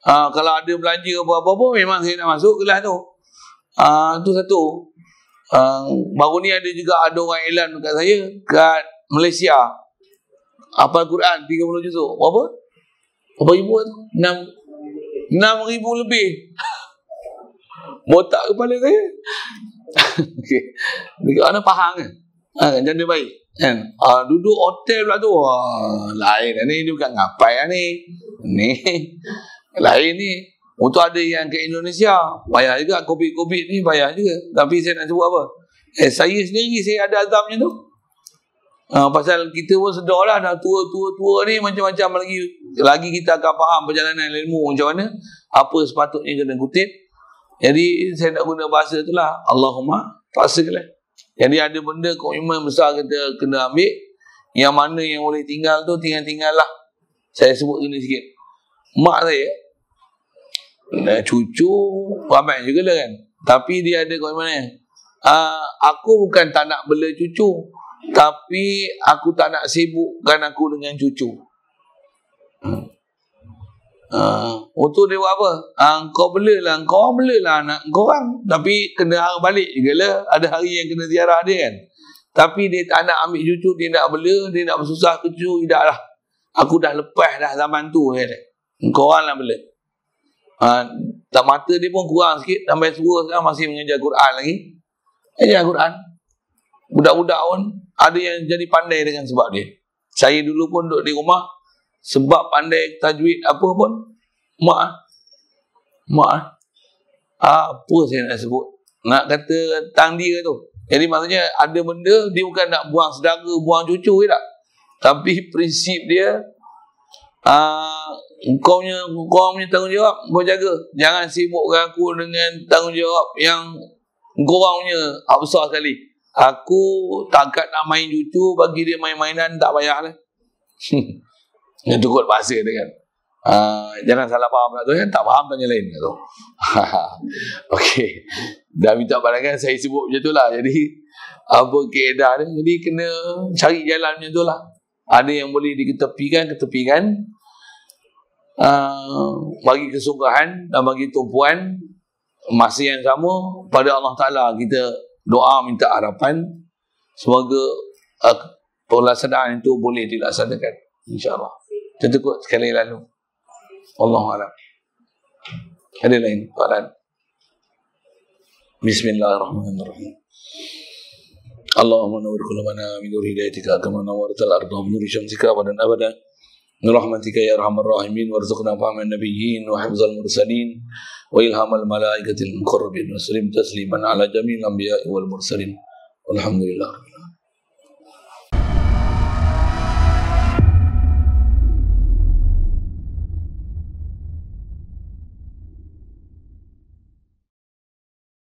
Kalau ada belanja apa-apa memang saya nak masuk kelas tu. Tu satu. Baru ni ada juga ada orang iklan dekat saya kat Malaysia. Hafal Quran 30 juzuk. Berapa ribu tu? 6,000 lebih. Botak kepala saya. Okey. Dekat mana Pahang kan? Janda baik kan? Duduk hotel pula tu. Lain ni, dia bukan ngapai lah ni. Ni lain ni. Untuk ada yang ke Indonesia, payah juga. Covid ni payah juga. Tapi saya nak sebut apa? Saya sendiri, saya ada azamnya tu. Pasal kita pun sedar lah, dah tua ni macam-macam lagi kita akan faham perjalanan ilmu macam mana, apa sepatutnya kena kutip. Jadi saya nak guna bahasa tu lah, Allahumma paksakanlah. Jadi ada benda komitmen besar kita kena ambil. Yang mana yang boleh tinggal tu tinggal lah. Saya sebut ini sikit. Mak saya cucu ramai juga lah kan. Tapi dia ada komitmen. Aku bukan tak nak bela cucu, tapi aku tak nak sibukkan aku dengan cucu. Untuk dia buat apa? Kau belalah anak kau orang. Tapi kena harap balik juga lah. Ada hari yang kena ziarah dia kan. Tapi dia tak nak ambil cucu, dia nak bela, dia nak bersusah ke cucu. Tak lah. Aku dah lepas dah zaman tu. Kau orang lah bela. Tak mata dia pun kurang sikit. Sampai suruh sekarang masih mengajar Quran lagi. Ajar Quran. Budak-budak pun ada yang jadi pandai dengan sebab dia. Saya dulu pun duduk di rumah, sebab pandai tajwid apa pun, mak apa saya nak sebut, nak kata tang dia tu. Jadi maksudnya ada benda dia bukan nak buang saudara, buang cucu tak, tapi prinsip dia, kau punya tanggungjawab kau jaga, jangan sibukkan aku dengan tanggungjawab yang kau orang punya besar sekali. Aku takkan nak main cucu, bagi dia main-mainan tak payah lah. Itu kot bahasa dia kan. Jangan salah faham lah tu kan, tak faham tanya lain tu. Okey. Dah minta pandangan saya sebut macam tu lah. Jadi apa keedah dia, jadi kena cari jalan macam tu lah. Ada yang boleh diketepikan, bagi kesungguhan dan bagi tumpuan masa yang sama pada Allah Ta'ala. Kita doa minta harapan semoga pelaksanaan itu boleh dilaksanakan, insyaAllah. Tentu kot sekali lalu. Allahu'alam. Ada lain soalan? Bismillahirrahmanirrahim. Allahumma nawwir qulubana min nur hidayatika kama nawwartal arda min nuri syamsika abadan abada min rahmatika ya arhamar rahimin warzuqna fahman nabiyyin wa hifzal mursalin wa ilhamal malaikatil muqarrabin wa sallim tasliman ala jami'il anbiya'i wal mursalin walhamdulillah.